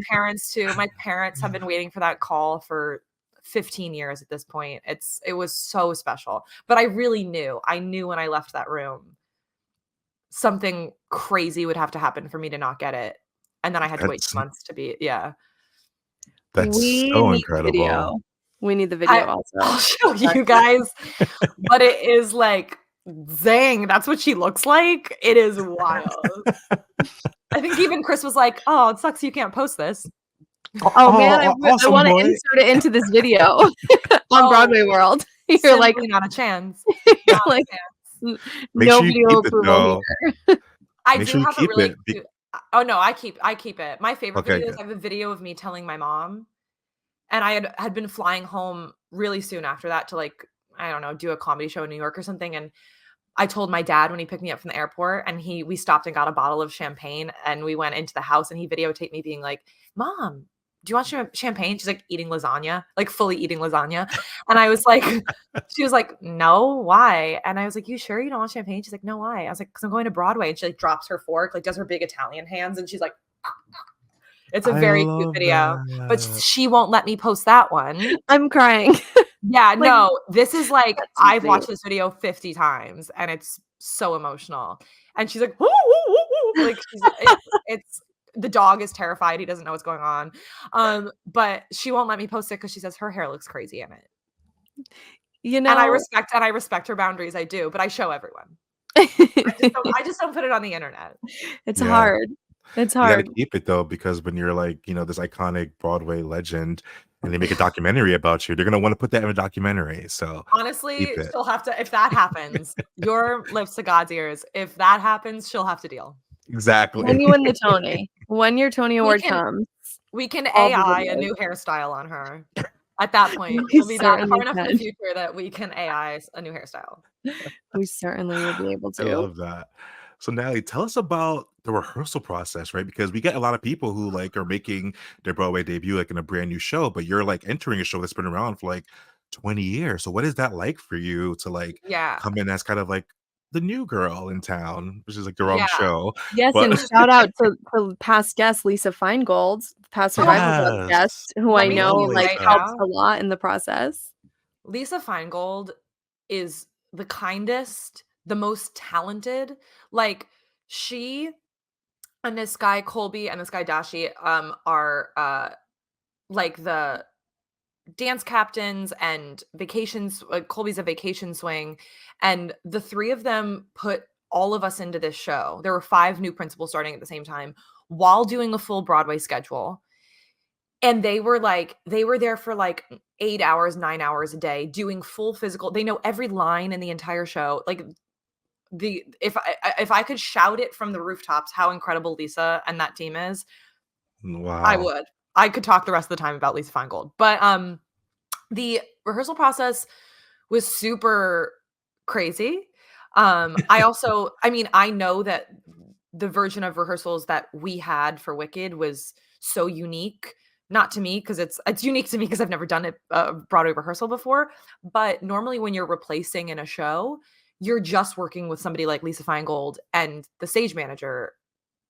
C: parents too. My parents have been waiting for that call for 15 years at this point. It was so special. But I really knew. I knew when I left that room, something crazy would have to happen for me to not get it. And then I had to wait 2 months to be, yeah.
A: That's
B: We
A: so
B: need the video.
A: incredible.
B: We need the video also.
C: I'll show you guys. But it is like, dang, that's what she looks like. It is wild. I think even Chris was like, oh, it sucks you can't post this.
B: Oh man, I
A: awesome,
B: want to
A: boy.
B: insert it into this video on Broadway World. You're like,
C: not a chance.
B: you're like,
A: Make
B: no
A: sure you
B: video
A: keep it,
B: approval
A: though.
B: here.
C: I
A: Make
C: do
A: sure you
C: have a
A: keep
C: really
A: it.
C: cute. Oh no, I keep it. My favorite
A: Okay,
C: videos,
A: good.
C: I have a video of me telling my mom, and I had been flying home really soon after that to, like, I don't know, do a comedy show in New York or something. And I told my dad when he picked me up from the airport, and we stopped and got a bottle of champagne, and we went into the house, and he videotaped me being like, Mom, do you want champagne? She's like eating lasagna, like fully eating lasagna. And I was like, she was like, no, why? And I was like, you sure you don't want champagne? She's like, no, why? I was like, because I'm going to Broadway. And she like drops her fork, like does her big Italian hands. And she's like, it's a very cute video, but she won't let me post that one.
B: I'm crying.
C: Yeah,
B: Like,
C: no, this is like,
B: so
C: I've
B: sweet.
C: watched this video 50 times, and it's so emotional. And she's like, woo, woo, woo, woo. Like, it's the dog is terrified. He doesn't know what's going on. But she won't let me post it because she says her hair looks crazy in it.
B: You know,
C: And I respect her boundaries. I do, but I show everyone. I just don't put it on the internet.
B: It's
A: Yeah.
B: hard. It's
A: You
B: hard.
A: gotta keep it though, because when you're like, you know, this iconic Broadway legend, and they make a documentary about you, they're gonna want to put that in a documentary. So
C: Honestly,
A: keep it.
C: she'll have to, if that happens, your lips to God's ears. If that happens, she'll have to deal.
A: Exactly.
B: When you win the Tony, when your Tony Award
C: can-
B: comes,
C: We can
B: all the
C: AI a
B: videos.
C: new hairstyle on her. At that point,
B: We
C: we'll be that
B: certainly
C: far enough in the
B: can.
C: future that we can AI a new hairstyle.
B: We certainly will be able
A: I
B: to.
A: love that. So Natalie, tell us about the rehearsal process, right? Because we get a lot of people who like are making their Broadway debut like in a brand new show, but you're like entering a show that's been around for like 20 years. So what is that like for you to like
C: Yeah.
A: come in as kind of like the new girl in town, which is like the wrong
C: Yeah.
A: show?
B: Yes,
A: But
B: and shout out to past guest Lisa Feingold, past Survivor Club
A: yes.
B: guest, who
C: Let
B: I
C: me
B: know
C: tell you
B: like
C: right
B: helps
C: now,
B: a lot in the process.
C: Lisa Feingold is the kindest, the most talented. Like, she and this guy Colby and this guy Dashi are like the dance captains and vacations. Like, Colby's a vacation swing, and the three of them put all of us into this show. There were 5 new principals starting at the same time while doing a full Broadway schedule. And they were there for like 8 hours, 9 hours a day doing full physical. They know every line in the entire show. Like, if I could shout it from the rooftops how incredible Lisa and that team is,
A: Wow.
C: I would. I could talk the rest of the time about Lisa Feingold. But the rehearsal process was super crazy. I know that the version of rehearsals that we had for Wicked was so unique not to me, because it's unique to me because I've never done a Broadway rehearsal before. But normally when you're replacing in a show, you're just working with somebody like Lisa Feingold and the stage manager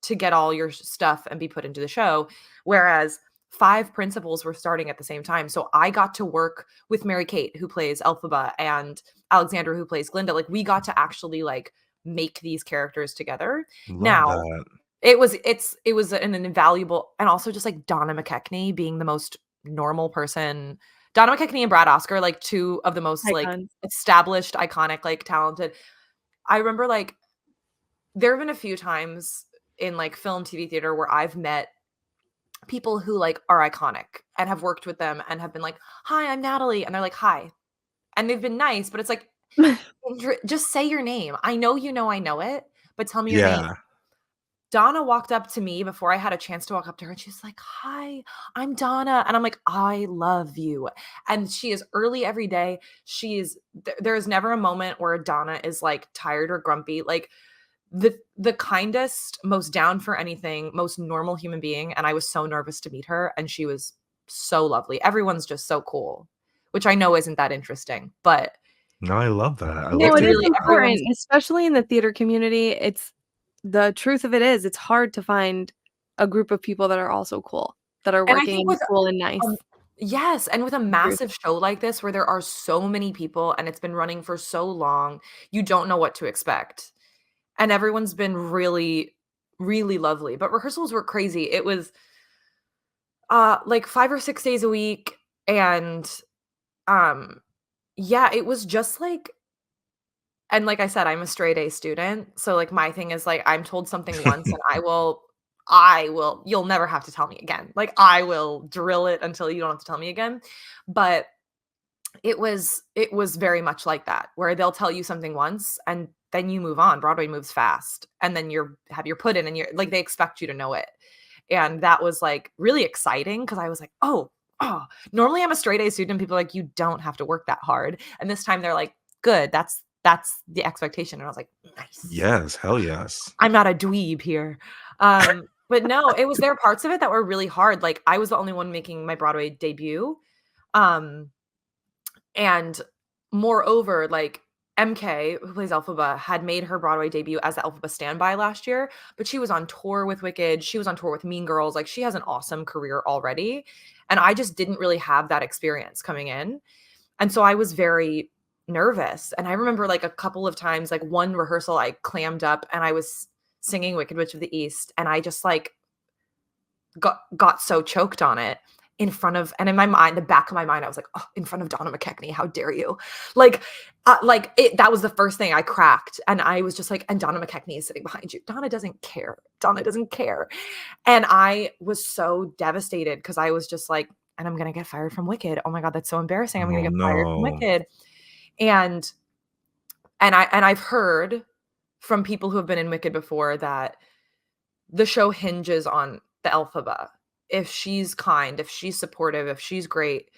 C: to get all your stuff and be put into the show. Whereas 5 principals were starting at the same time. So I got to work with Mary Kate, who plays Elphaba, and Alexandra, who plays Glinda. Like, we got to actually like make these characters together.
A: Love
C: Now,
A: that.
C: it was an invaluable, and also just like Donna McKechnie being the most normal person. Donna McKechnie and Brad Oscar, like 2 of the most like
B: Icons.
C: established, iconic, like talented. I remember like there have been a few times in like film, TV, theater where I've met people who like are iconic and have worked with them and have been like, "Hi, I'm Natalie," and they're like, "Hi," and they've been nice, but it's like, just say your name. I know you know I know it, but tell me your name.
A: Yeah.
C: Donna walked up to me before I had a chance to walk up to her, and she's like, "Hi, I'm Donna." And I'm like, "I love you." And she is early every day. There is never a moment where Donna is like tired or grumpy. Like, the kindest, most down for anything, most normal human being. And I was so nervous to meet her, and she was so lovely. Everyone's just so cool, which I know isn't that interesting, but
A: No, I love that. I
B: No,
A: love
C: it's
B: it
A: to
B: is
A: hear
C: really
A: that.
C: everyone's.
B: important, especially in the theater community. It's the truth of it is it's hard to find a group of people that are also cool, that are
C: And I
B: working
C: think
B: and
C: with
B: cool and nice.
C: yes, and with a
B: Truth.
C: massive show like this where there are so many people and it's been running for so long, you don't know what to expect. And everyone's been really, really lovely. But rehearsals were crazy. It was like 5 or 6 days a week. And yeah, it was just like, and like I said, I'm a straight A student. So like my thing is like I'm told something once and you'll never have to tell me again. Like I will drill it until you don't have to tell me again. But it was very much like that, where they'll tell you something once and then you move on. Broadway moves fast, and then have your put in, and you're like they expect you to know it. And that was like really exciting because I was like, oh, normally I'm a straight A student. People are like, you don't have to work that hard. And this time they're like, good, that's the expectation. And I was like, nice.
A: Yes, hell yes.
C: I'm not a dweeb here. But no, there were parts of it that were really hard. Like I was the only one making my Broadway debut. Um, and moreover, like MK, who plays Elphaba, had made her Broadway debut as the Elphaba standby last year, but she was on tour with Wicked. She was on tour with Mean Girls. Like she has an awesome career already. And I just didn't really have that experience coming in. And so I was very nervous. And I remember like a couple of times, like one rehearsal, I clammed up and I was singing Wicked Witch of the East. And I just like got so choked on it in front of, and in my mind, the back of my mind, I was like, oh, in front of Donna McKechnie, how dare you? Like that was the first thing I cracked. And I was just like, and Donna McKechnie is sitting behind you. Donna doesn't care. Donna doesn't care. And I was so devastated because I was just like, and I'm going to get fired from Wicked. Oh my God, that's so embarrassing. I'm going
A: Oh
C: to get fired from
A: no.
C: Wicked. And I've heard from people who have been in Wicked before that the show hinges on the Elphaba. If she's kind, if she's supportive, if she's great,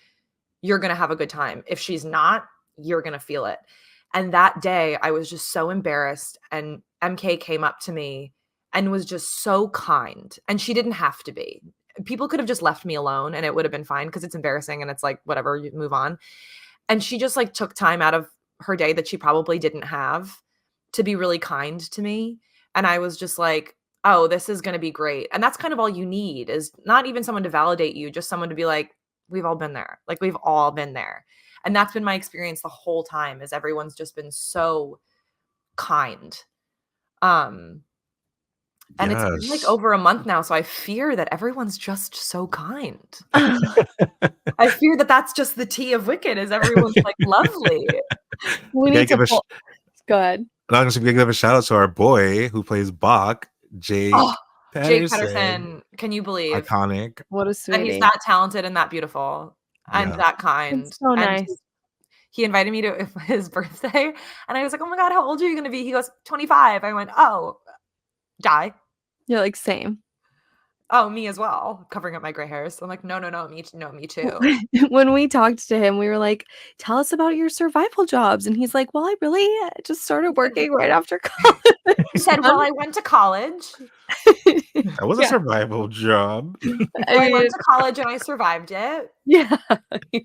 C: you're going to have a good time. If she's not, you're going to feel it. And that day I was just so embarrassed, and MK came up to me and was just so kind. And she didn't have to be. People could have just left me alone and it would have been fine because it's embarrassing and it's like, whatever, you move on. And she just like took time out of her day that she probably didn't have to be really kind to me. And I was just like, oh, this is going to be great. And that's kind of all you need, is not even someone to validate you, just someone to be like, we've all been there. Like we've all been there. And that's been my experience the whole time, is everyone's just been so kind. And it's been like
A: Yes.
C: over a month now. So I fear that everyone's just so kind. I fear that that's just the tea of Wicked, is everyone's like lovely.
B: We
A: We
B: need
A: gotta
B: to pull. Go ahead.
A: I'm just gonna give a shout out to our boy who plays Bach, Jake
C: Oh, Jake
A: Pedersen.
C: Pedersen, can you believe?
A: Iconic.
B: What a
C: And
B: sweetie.
C: he's that talented and that beautiful and
A: Yeah.
C: that kind.
B: It's so
C: And
B: nice.
C: he invited me to his birthday, and I was like, oh my God, how old are you going to be? He goes, 25. I went, oh, die.
B: You're like, same.
C: Oh, me as well. Covering up my gray hairs. So I'm like, no, me too.
B: When we talked to him, we were like, tell us about your survival jobs. And he's like, well, I really just started working right after college.
C: He said, well, I went to college
A: That was a
B: Yeah.
A: survival job.
B: I
C: I went
B: mean,
C: to college and I survived it.
B: yeah, yeah.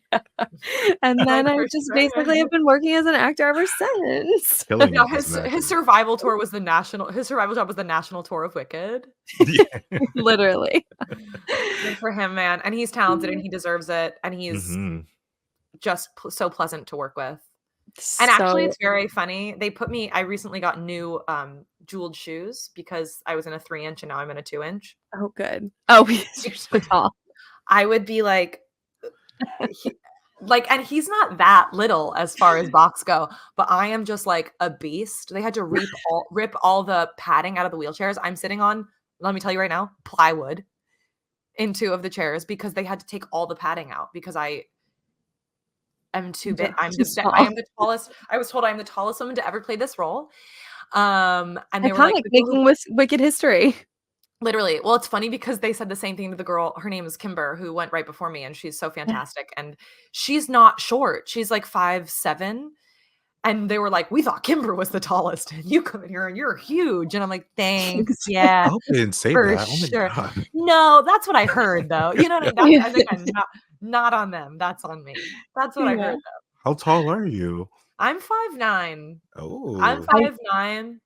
B: And
C: Like,
B: then I
C: for
B: just
C: sure.
B: basically have been working as an actor ever since.
A: Killing
C: No,
A: it as an
C: his
A: actor.
C: survival tour was his survival job was the national tour of Wicked.
A: Yeah.
B: Literally.
C: Good for him, man, and he's talented and he deserves it, and he's
A: Mhm.
C: just so pleasant to work with. And actually,
B: So
C: it's very funny. I recently got new, jeweled shoes because I was in a 3-inch and now I'm in a 2-inch.
B: oh, good. Oh, because you're so tall.
C: I would be like, he and he's not that little as far as box go, but I am just like a beast. They had to rip all the padding out of the wheelchairs I'm sitting on, let me tell you right now, plywood in 2 of the chairs because they had to take all the padding out because I'm too big.
B: Just too
C: I
B: small.
C: am the tallest. I was told I'm the tallest woman to ever play this role. And they were like,
B: Iconic,
C: the girl who
B: making Wicked history.
C: literally, well, it's funny because they said the same thing to the girl. Her name is Kimber, who went right before me, and she's so fantastic. And she's not short. She's like 5'7". And they were like, we thought Kimber was the tallest, and you come in here and you're huge. And I'm like, thanks.
A: I
C: Yeah,
A: hope they didn't say
C: for
A: that. Oh my
C: sure.
A: god.
C: No, that's what I heard though. You know what I mean?
B: Yeah.
C: That's again not on them. That's on me. That's what I
B: Yeah.
C: heard though.
A: How tall are you?
C: I'm 5'9". I'm
A: Oh.
C: 5'9".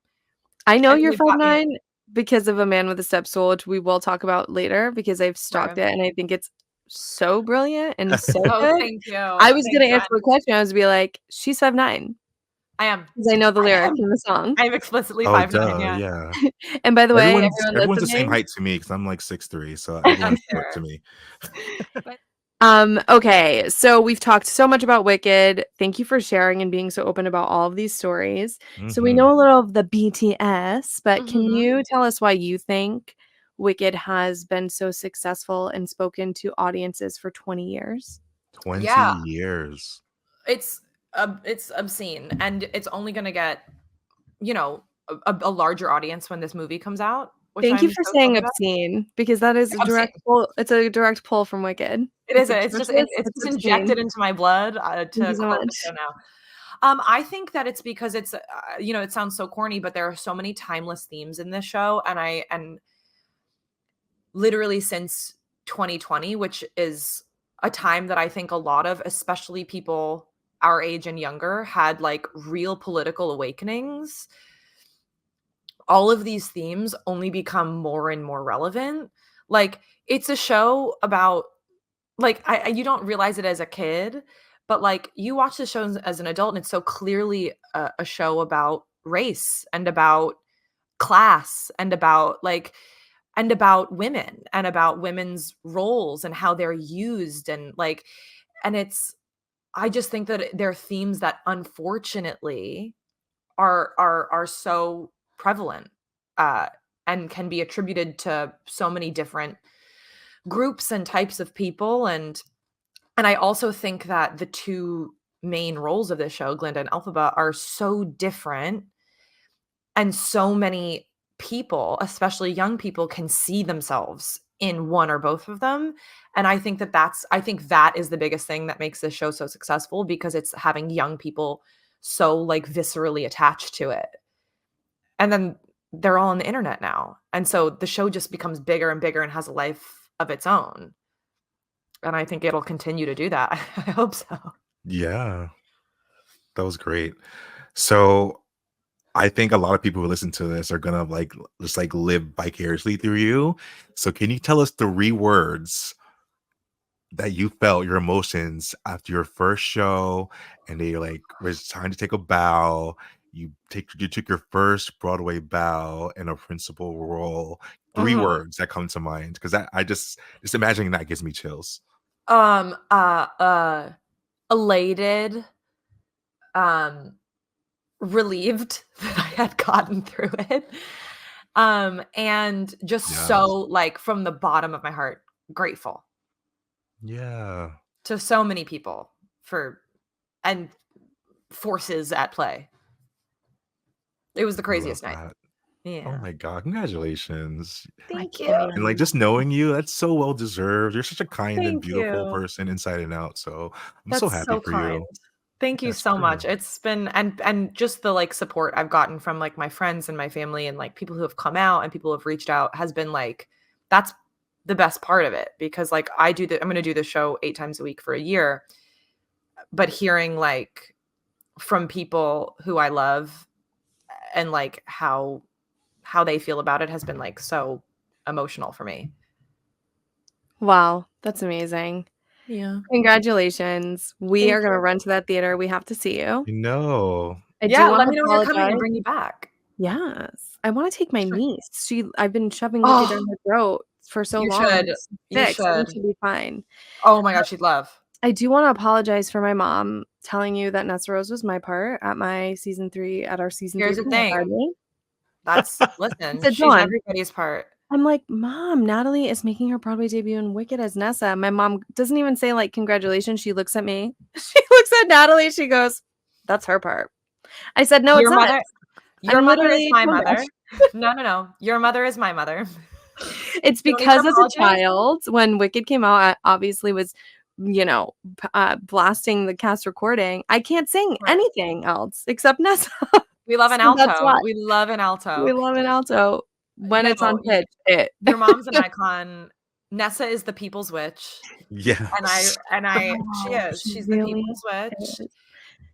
B: I know
C: And
B: you're
C: they've got me
B: 5'9" because of A Man with a Step Stool, which we will talk about later because I've stalked
C: right.
B: it and I think it's so brilliant and so
C: Oh,
B: good.
C: thank you.
B: I was
C: Thank
B: gonna
C: you.
B: answer the question. I was be like, "She's 5'9"
C: I am.
B: because I know the
C: I
B: lyrics
C: am.
B: in the song.
C: I am explicitly
A: Oh,
C: 5'9",
A: duh,
C: yeah.
A: yeah.
B: And by the way, everyone
A: Everyone's the same
B: listening,
A: height to me because I'm like 6'3", so
C: I'm
A: everyone's short to
C: sure.
A: me.
C: But
B: okay, so we've talked so much about Wicked. Thank you for sharing and being so open about all of these stories. So we
A: Mhm.
B: know a little of the BTS, but can
C: mhm.
B: you tell us why you think Wicked has been so successful and spoken to audiences for 20 years?
A: 20
C: Yeah,
A: years.
C: it's obscene, and it's only gonna get, you know, a larger audience when this movie comes out, which
B: Thank you
C: I'm
B: for
C: so
B: saying
C: stoked about.
B: obscene because that is a direct
C: Obscene.
B: pull. It's a direct pull from Wicked.
C: It
B: It's
C: is it's just
B: atrocious.
C: it's
B: It's
C: just
B: obscene.
C: injected into my blood,
B: Thank
C: to
B: you so
C: quote the
B: much.
C: show now. I think that it's because it's, it sounds so corny, but there are so many timeless themes in this show, and literally since 2020, which is a time that I think a lot of, especially people our age and younger, had like real political awakenings. All of these themes only become more and more relevant. Like, it's a show about, like, you don't realize it as a kid, but like you watch the show as an adult, and it's so clearly a show about race and about class and about women and about women's roles and how they're used, and like, and it's, I just think that they're themes that unfortunately are so prevalent, uh and can be attributed to so many different groups and types of people. And I also think that the two main roles of this show, Glinda and Elphaba, are so different, and so many people, especially young people, can see themselves in one or both of them. And I think that is the biggest thing that makes this show so successful, because it's having young people so like viscerally attached to it. And then they're all on the internet now. And so the show just becomes bigger and bigger and has a life of its own. And I think it'll continue to do that. I hope so.
A: Yeah, that was great. So, I think a lot of people who listen to this are gonna, like, just, like, live vicariously through you. So can you tell us 3 words that you felt, your emotions after your first show, and they like was time to take a bow. You took your first Broadway bow in a principal role. 3
C: Mhm.
A: words that come to mind because I just imagining that gives me chills.
C: Um, uh, uh, Elated, um, relieved that I had gotten through it, and just so,
A: Yes.
C: like, from the bottom of my heart, grateful
A: Yeah.
C: to so many people for and forces at play. It was the
A: I love
C: craziest night.
A: that. Oh
C: Yeah.
A: my god, congratulations.
C: I
B: Thank
C: can't
A: And like
B: you.
A: just knowing you, that's so well deserved. You're such a kind and
C: Thank
A: beautiful
C: you.
A: person inside and out. So I'm so
C: That's
A: happy
C: so
A: for
C: kind.
A: you.
C: Thank you
A: That's
C: so much.
A: great.
C: It's been and just the like support I've gotten from like my friends and my family and like people who have come out and people who have reached out has been like that's the best part of it because like I'm going to do the show 8 times a week for a year, but hearing like from people who I love and like how they feel about it has been like so emotional for me.
B: Wow, that's amazing.
C: Yeah.
B: Congratulations. We are
C: Thank
B: gonna
C: you.
B: run to that theater. We have to see you.
A: No.
B: I do
C: Yeah, let
B: wanna
C: me know when you're coming. I'll
B: apologize.
C: bring you back.
B: Yes. I wanna take my
C: Sure.
B: niece. I've been shoving Wicked
C: Oh,
B: down her throat for so
C: you
B: long, and
C: should.
B: she's
C: You
B: 6. I think
C: should.
B: she'll be fine.
C: Oh my god, she'd love.
B: I do wanna apologize for my mom telling you that Nessa Rose was my part at our season 3
C: Here's the
B: premiere
C: thing.
B: party. I
C: Listen,
B: said,
C: she's
B: "Dawn."
C: everybody's part.
B: I'm like, "Mom, Natalie is making her Broadway debut in Wicked as Nessa." My mom doesn't even say, like, "Congratulations." She looks at me. She looks at Natalie, she goes, "That's her part." I said, "No, it's
C: Your
B: not.
C: mother your
B: I'm
C: mother is
B: literally
C: my
B: doing
C: mother.
B: that."
C: No, no, no. Your mother is my mother.
B: It's
C: Don't need to
B: because as a
C: apologize.
B: child, when Wicked came out, I obviously was, blasting the cast recording. I can't sing
C: Right.
B: anything else except Nessa.
C: We love an
B: So that's
C: alto.
B: why.
C: We love an
B: We
C: alto.
B: love an alto when
C: No,
B: it's on pitch,
C: your mom's an icon. Nessa is the people's witch,
A: Yes.
C: and I she
B: Oh,
C: is.
B: she
C: She's the
B: really
C: people's witch,
B: is.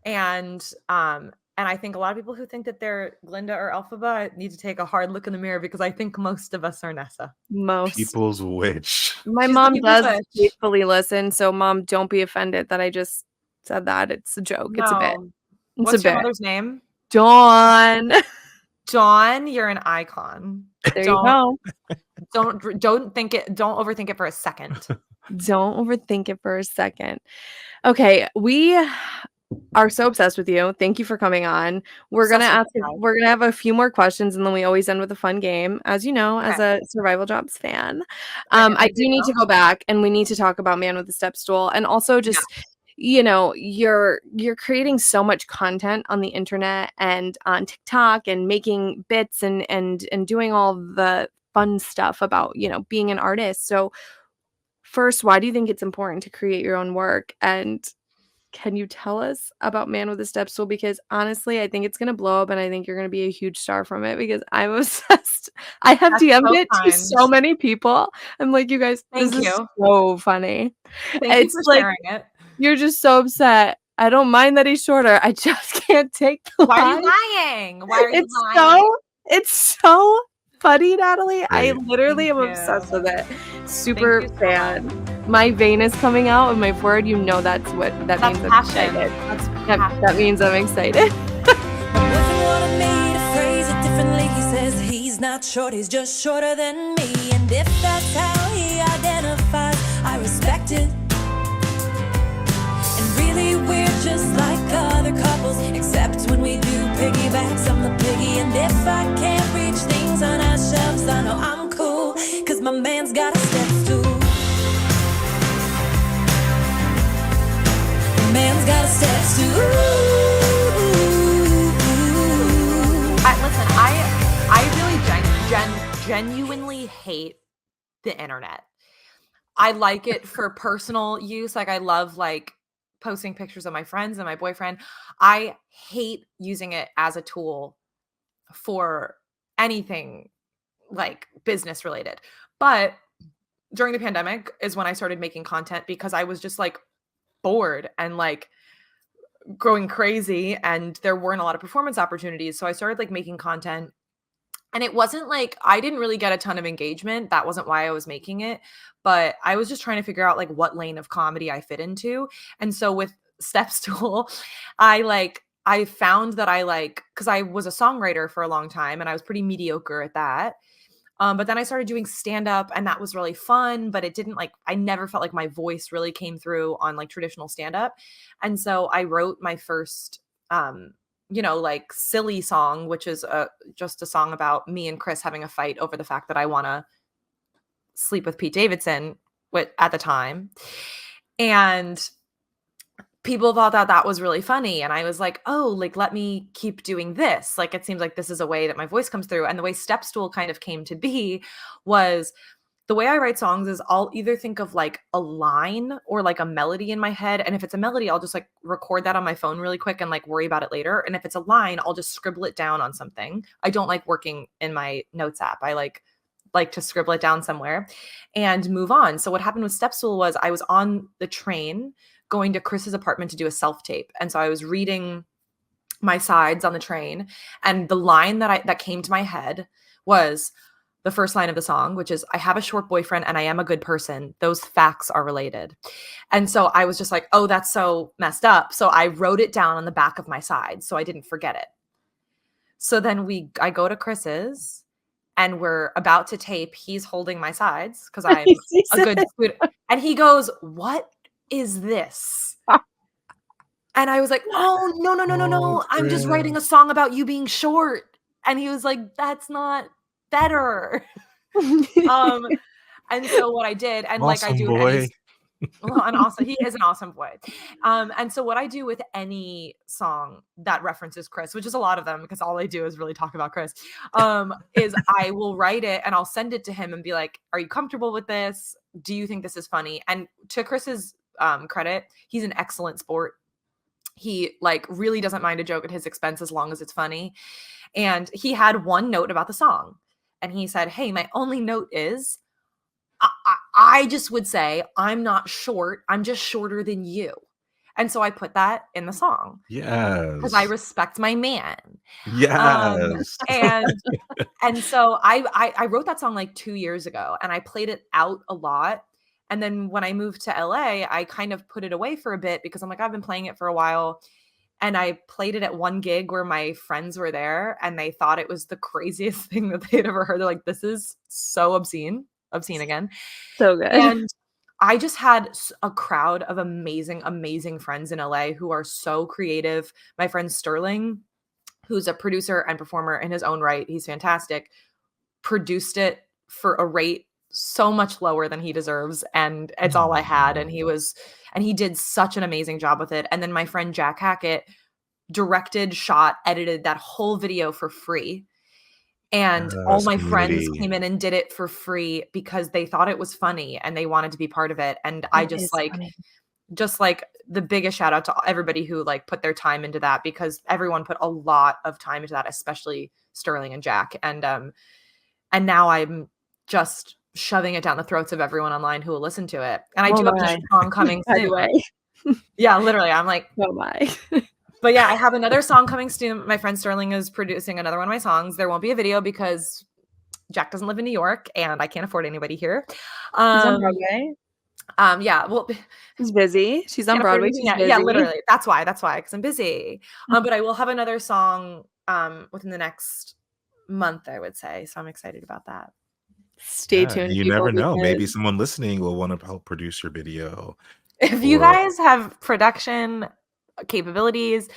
C: and, and I think a lot of people who think that they're Glinda or Elphaba need to take a hard look in the mirror because I think most of us are Nessa.
B: Most.
A: People's witch.
B: My
C: She's the
B: mom
C: people's
B: does
C: witch.
B: faithfully listen, so mom, don't be offended that I just said that. It's a joke. It's a bit.
C: No.
B: It's a
C: What's your
B: bit.
C: mother's name?
B: Dawn.
C: Dawn, you're an icon.
B: There you
C: Don't
B: go.
C: don't overthink it for a second.
B: Don't overthink it for a second. Okay, we are so obsessed with you. Thank you for coming on.
C: Obsessed with you guys.
B: We're gonna have a few more questions, and then we always end with a fun game, as you know, as
C: Okay.
B: a Survival Jobs fan.
C: I
B: I
C: do
B: do need
C: know.
B: to go back, and we need to talk about Man with the Step Stool, and also
C: Yeah.
B: just, you're creating so much content on the internet and on TikTok and making bits and doing all the fun stuff about, being an artist. So first, why do you think it's important to create your own work? And can you tell us about Man with a Step Stool? Because honestly, I think it's gonna blow up, and I think you're gonna be a huge star from it because I'm obsessed. I have
C: That's
B: DM'd
C: so
B: it to
C: kind.
B: so many people. I'm like, "You guys, this
C: Thank
B: is
C: you.
B: so funny."
C: Thank you
B: It's
C: for
B: like,
C: sharing it.
B: you're just so upset. I don't mind that he's shorter. I just can't take the
C: Why are you
B: line.
C: lying? Why are you
B: It's
C: lying?
B: so it's so funny, Natalie. I
A: Great.
B: literally
C: Thank
B: am obsessed
C: you.
B: with it.
C: Thank
B: Super
C: you so
B: fan.
C: much.
B: My vein is coming out of my forehead. You know that's what that
C: That's
B: means. I'm
C: passion.
B: excited.
C: That's
B: That
C: passion.
B: means I'm excited.
D: My boyfriend wanted me to phrase it differently. He says he's not short, he's just shorter than me. And if that's how he identifies, I respect it. And really, we're just like other couples, except when we do piggybacks, I'm the piggy. And if I can't reach things on our shelves, I know I'm cool, cause my man's got a step stool. My man's got a step stool.
C: Listen, I really genuinely hate the internet. I like it for personal use. Like I love like posting pictures of my friends and my boyfriend. I hate using it as a tool for anything like business related. But during the pandemic is when I started making content because I was just like bored and like growing crazy and there weren't a lot of performance opportunities. So I started like making content. And it wasn't like I didn't really get a ton of engagement. That wasn't why I was making it. But I was just trying to figure out like what lane of comedy I fit into. And so with Stepstool, I found that because I was a songwriter for a long time and I was pretty mediocre at that. But then I started doing stand up and that was really fun, but it didn't I never felt like my voice really came through on like traditional stand up. And so I wrote my first, like silly song, which is just a song about me and Chris having a fight over the fact that I want to sleep with Pete Davidson at the time. And people thought that that was really funny. And I was like, oh, like, let me keep doing this. Like, it seems like this is a way that my voice comes through. And the way Stepstool kind of came to be was the way I write songs is I'll either think of like a line or like a melody in my head. And if it's a melody, I'll just like record that on my phone really quick and like worry about it later. And if it's a line, I'll just scribble it down on something. I don't like working in my notes app. I like to scribble it down somewhere and move on. So what happened with Step Stool was I was on the train going to Chris's apartment to do a self-tape. And so I was reading my sides on the train, and the line that came to my head was the first line of the song, which is, I have a short boyfriend and I am a good person. Those facts are related. And so I was just like, oh, that's so messed up. So I wrote it down on the back of my side so I didn't forget it. So then I go to Chris's and we're about to tape. He's holding my sides because I'm a good student. And he goes, what is this? And I was like, oh, no. I'm just writing a song about you being short. And he was like, that's not better. And so what I did, and like I
A: Awesome
C: do
A: boy.
C: he is an awesome boy. And so what I do with any song that references Chris, which is a lot of them because all I do is really talk about Chris, is I will write it and I'll send it to him and be like, are you comfortable with this? Do you think this is funny? And to Chris's credit, he's an excellent sport. He like really doesn't mind a joke at his expense as long as it's funny. And he had one note about the song. And he said, hey, my only note is, I just would say, I'm not short. I'm just shorter than you. And so I put that in the song.
A: Yes.
C: Because I respect my man.
A: Yes.
C: And so I wrote that song like 2 years ago and I played it out a lot. And then when I moved to LA, I kind of put it away for a bit because I'm like, I've been playing it for a while. And I played it at one gig where my friends were there and they thought it was the craziest thing that they'd ever heard. They're like, this is so obscene again.
B: So good.
C: And I just had a crowd of amazing, amazing friends in LA who are so creative. My friend Sterling, who's a producer and performer in his own right, he's fantastic, produced it for a rate so much lower than he deserves. And it's all I had. And he did such an amazing job with it. And then my friend Jack Hackett directed, shot, edited that whole video for free. And all my friends came in and did it for free because they thought it was funny and they wanted to be part of it. And I just like the biggest shout out to everybody who like put their time into that, because everyone put a lot of time into that, especially Sterling and Jack. And now I'm just shoving it down the throats of everyone online who will listen to it. And I do have a song coming soon. Yeah, literally. I'm like,
B: oh my.
C: But yeah, I have another song coming soon. My friend Sterling is producing another one of my songs. There won't be a video because Jack doesn't live in New York and I can't afford anybody here.
B: She's on Broadway.
C: Yeah, well,
B: she's busy. She's on Broadway. She's busy.
C: Yeah, literally. That's why, because I'm busy. But I will have another song within the next month, I would say. So I'm excited about that.
B: Stay tuned.
A: You never know. Maybe someone listening will want to help produce your video.
C: If you guys have production capabilities,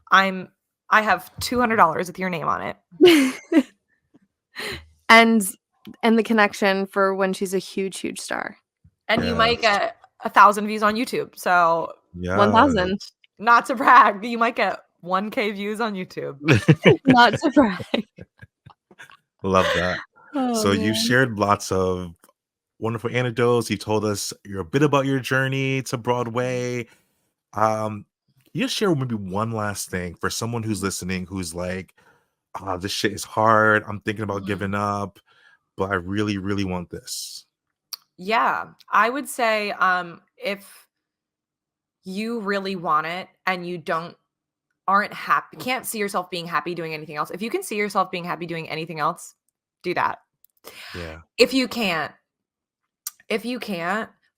C: I have $200 with your name on it.
B: and the connection for when she's a huge star.
C: And you might get 1,000 views on YouTube. So
B: 1,000.
C: Not to brag, you might get 1K views on YouTube.
B: Not to brag.
A: Love that. So
B: man.
A: you shared lots of wonderful anecdotes. You told us a bit about your journey to Broadway. You just share maybe one last thing for someone who's listening, who's like, this shit is hard. I'm thinking about giving up, but I really, really want this.
C: Yeah, I would say if you really want it and you aren't happy, can't see yourself being happy doing anything else. If you can see yourself being happy doing anything else, do that.
A: Yeah.
C: If you can't,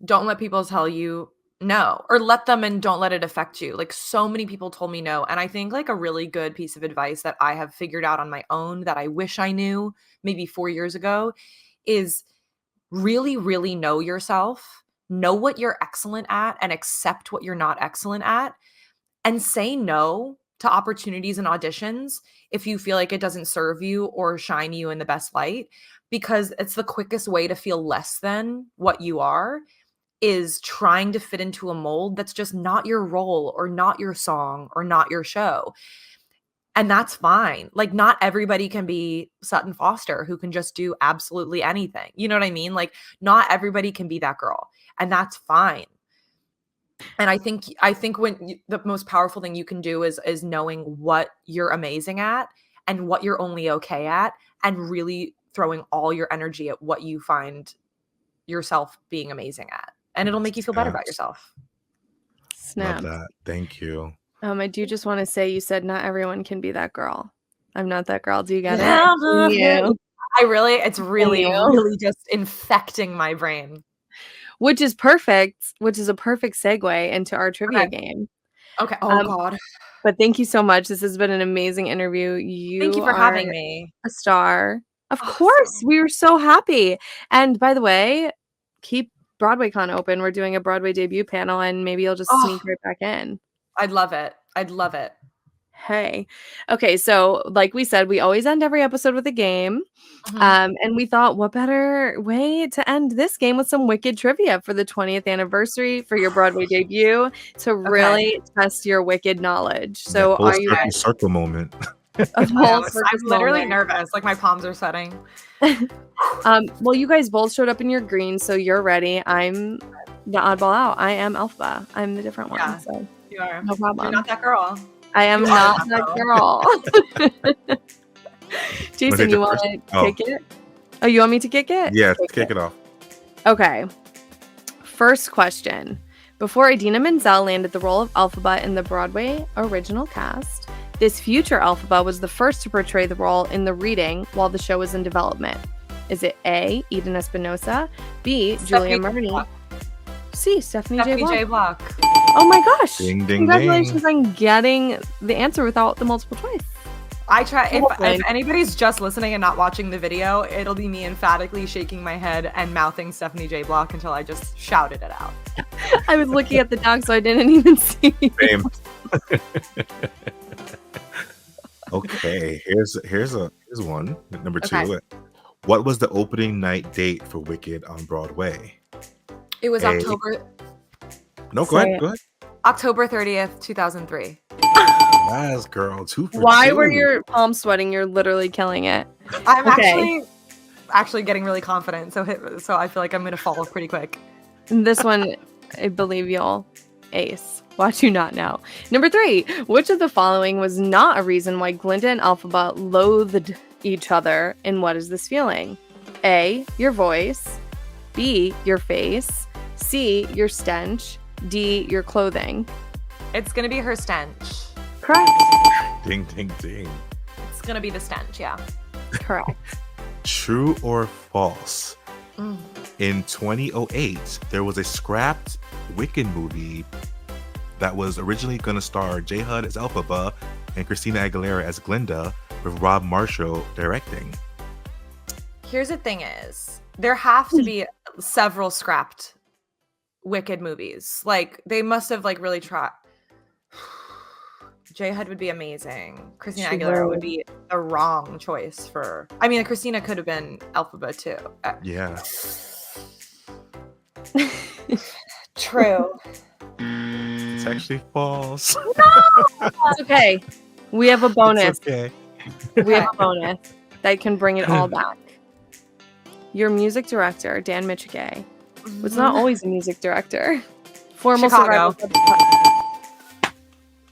C: don't let people tell you no, or let them and don't let it affect you. Like so many people told me no. And I think like a really good piece of advice that I have figured out on my own that I wish I knew maybe 4 years ago is really, really know yourself, know what you're excellent at and accept what you're not excellent at, and say no to opportunities and auditions if you feel like it doesn't serve you or shine you in the best light, because it's the quickest way to feel less than what you are, is trying to fit into a mold that's just not your role or not your song or not your show. And that's fine. Like, not everybody can be Sutton Foster, who can just do absolutely anything. You know what I mean? Like, not everybody can be that girl, and that's fine. And I think the most powerful thing you can do is knowing what you're amazing at and what you're only okay at, and really throwing all your energy at what you find yourself being amazing at, and it'll make you feel better about
A: Snaps.
C: yourself.
A: Love
B: Snap.
A: that. Thank you.
B: I do just want to say, you said not everyone can be that girl. I'm not that girl. Do you get it? You.
C: It's really,
B: you.
C: really just infecting my brain.
B: Which is perfect, which is a perfect segue into our trivia
C: Okay.
B: game.
C: Okay. Oh God.
B: But thank you so much. This has been an amazing interview.
C: Thank you for
B: are
C: having me.
B: a star. Of
C: Awesome.
B: course. We were so happy. And by the way, keep BroadwayCon open. We're doing a Broadway debut panel, and maybe you'll just sneak right back in.
C: I'd love it. I'd love it.
B: Hey. Okay, so like we said, we always end every episode with a game. And we thought, what better way to end this game with some wicked trivia for the 20th anniversary for your Broadway debut to really test your wicked knowledge. So
A: Full
B: are you
A: circle
B: ready?
A: circle moment.
C: I'm literally nervous. Like, my palms are sweating.
B: Well, you guys both showed up in your green, so you're ready. I'm the oddball out. I am Alpha. I'm the different one.
C: Yeah.
B: So
C: You are.
B: no problem.
C: You're not that girl.
B: I am
C: You are
B: not
C: that
B: that girl. Jason, you want to kick it? Oh, you want me to kick it?
A: Yeah, kick it off.
B: Okay. First question. Before Idina Menzel landed the role of Elphaba in the Broadway original cast, this future Elphaba was the first to portray the role in the reading while the show was in development. Is it A, Eden Espinosa, B, Julia Marney, C, Stephanie J. Block? Oh my gosh.
A: Ding, ding,
B: Congratulations on getting the answer without the multiple choice.
C: I try. If anybody's just listening and not watching the video, it'll be me emphatically shaking my head and mouthing Stephanie J. Block until I just shouted it out.
B: I was looking at the dog, so I didn't even see.
A: Same. Okay, here's one. Number 2.
C: Okay.
A: What was the opening night date for Wicked on Broadway?
C: It was
A: A.
C: October
A: No, go ahead. Go ahead.
C: October 30th, 2003.
A: Yes, girl. 2 for
B: Why
A: 2.
B: were your palms sweating? You're literally killing it.
C: I'm
B: Okay.
C: actually getting really confident, so I feel like I'm gonna fall pretty quick.
B: This one, I believe you'll ace. Watch you not know. Number 3. Which of the following was not a reason why Glinda and Elphaba loathed each other in What Is This Feeling? A, your voice. B, your face. C, your stench. D, your clothing.
C: It's gonna be her stench.
B: Correct.
A: Ding, ding, ding.
C: It's gonna be the stench, yeah.
B: Correct.
A: True or false?
C: Mm.
A: In 2008, there was a scrapped Wicked movie that was originally going to star J. Hud as Elphaba and Christina Aguilera as Glinda, with Rob Marshall directing.
C: Here's the thing is, there have to be several scrapped Wicked movies. Like, they must have like really tried. J. Hud would be amazing. Christina Aguilera would be the wrong choice for. I mean, Christina could have been Elphaba too.
A: Yeah.
C: True.
A: It's actually false.
B: It's okay. We have a bonus.
A: It's okay.
B: We have a bonus that can bring it all back. Your music director, Dan Michigay, was not always a music director. Formal
C: Chicago.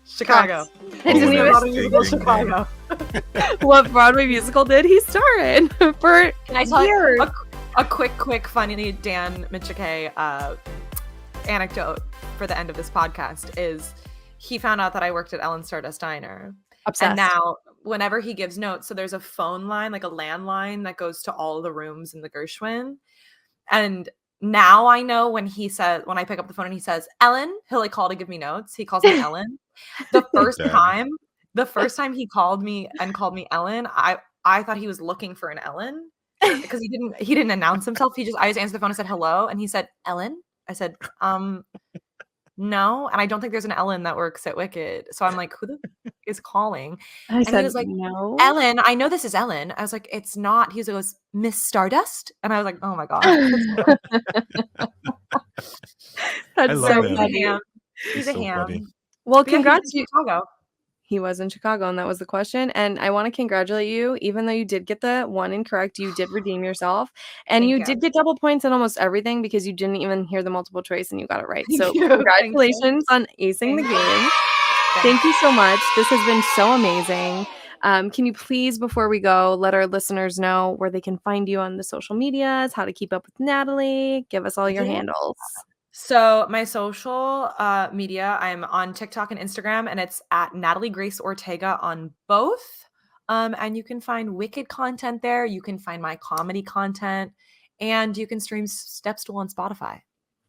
B: Chicago.
C: I didn't even know Chicago.
B: What Broadway musical did he star in for
C: Can I tell
B: years?
C: you a quick funny Dan Michigay anecdote for the end of this podcast is he found out that I worked at Ellen Stardust Diner.
B: Obsessed.
C: And now whenever he gives notes, so there's a phone line, like a landline that goes to all the rooms in the Gershwin. And now I know when I pick up the phone and he says, Ellen, he'll like call to give me notes. He calls me Ellen. The first time he called me Ellen, I thought he was looking for an Ellen because he didn't announce himself. I just answered the phone and said hello, and he said, Ellen? I said, no, and I don't think there's an Ellen that works at Wicked. So I'm like, who the is calling? And he was like,
B: no.
C: Ellen, I know this is Ellen. I was like, it's not. He goes, Miss Stardust? And I was like, oh my God.
B: That's so
A: that.
B: funny.
C: He's a ham.
A: Funny.
B: Well,
C: But yeah,
B: congrats
C: he's in Chicago.
B: He was in Chicago, and that was the question. And I want to congratulate you. Even though you did get the one incorrect, you did redeem yourself. And
C: Thank
B: you
C: you.
B: did get double points in almost everything because you didn't even hear the multiple choice and you got it right.
C: Thank
B: So
C: you. Thank you.
B: congratulations on acing the
C: Thank
B: game. Thank you so much. This has been so amazing. Can you please, before we go, let our listeners know where they can find you on the social medias, how to keep up with Natalie? Give us all your
C: Yeah.
B: handles.
C: So my social media, I'm on TikTok and Instagram, and it's at Natalie Grace Ortega on both. And you can find wicked content there. You can find my comedy content, and you can stream Stepstool on Spotify.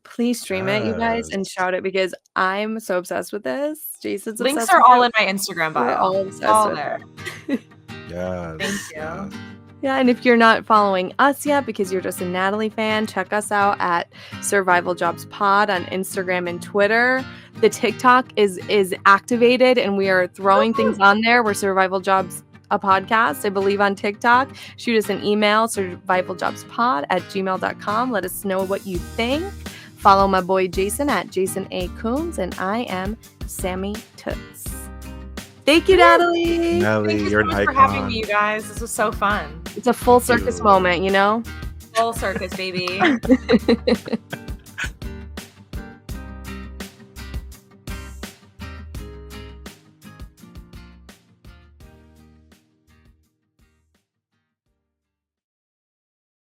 B: Please stream it, you guys, and
A: Yes.
B: shout it because I'm so obsessed with this. Jason's
C: Links
B: obsessed
C: are
B: with
C: all
B: it.
C: in my Instagram
B: We're
C: bio.
B: all obsessed
C: All
B: with
C: there.
B: it.
A: Yes.
C: Thank you.
A: Yes.
B: Yeah, and if you're not following us yet because you're just a Natalie fan, check us out at Survival Jobs Pod on Instagram and Twitter. The TikTok is activated, and we are throwing things on there. We're Survival Jobs a podcast, I believe, on TikTok. Shoot us an email, survivaljobspod@gmail.com. Let us know what you think. Follow my boy Jason at Jason A. Coons, and I am Sammy Toots. Thank you, Natalie.
A: Natalie,
C: Thank you
A: you're
C: so
A: an
C: much for having
A: icon.
C: me, you guys. This was so fun.
B: It's a full circus
A: you.
B: moment, you know?
C: Full circus, baby.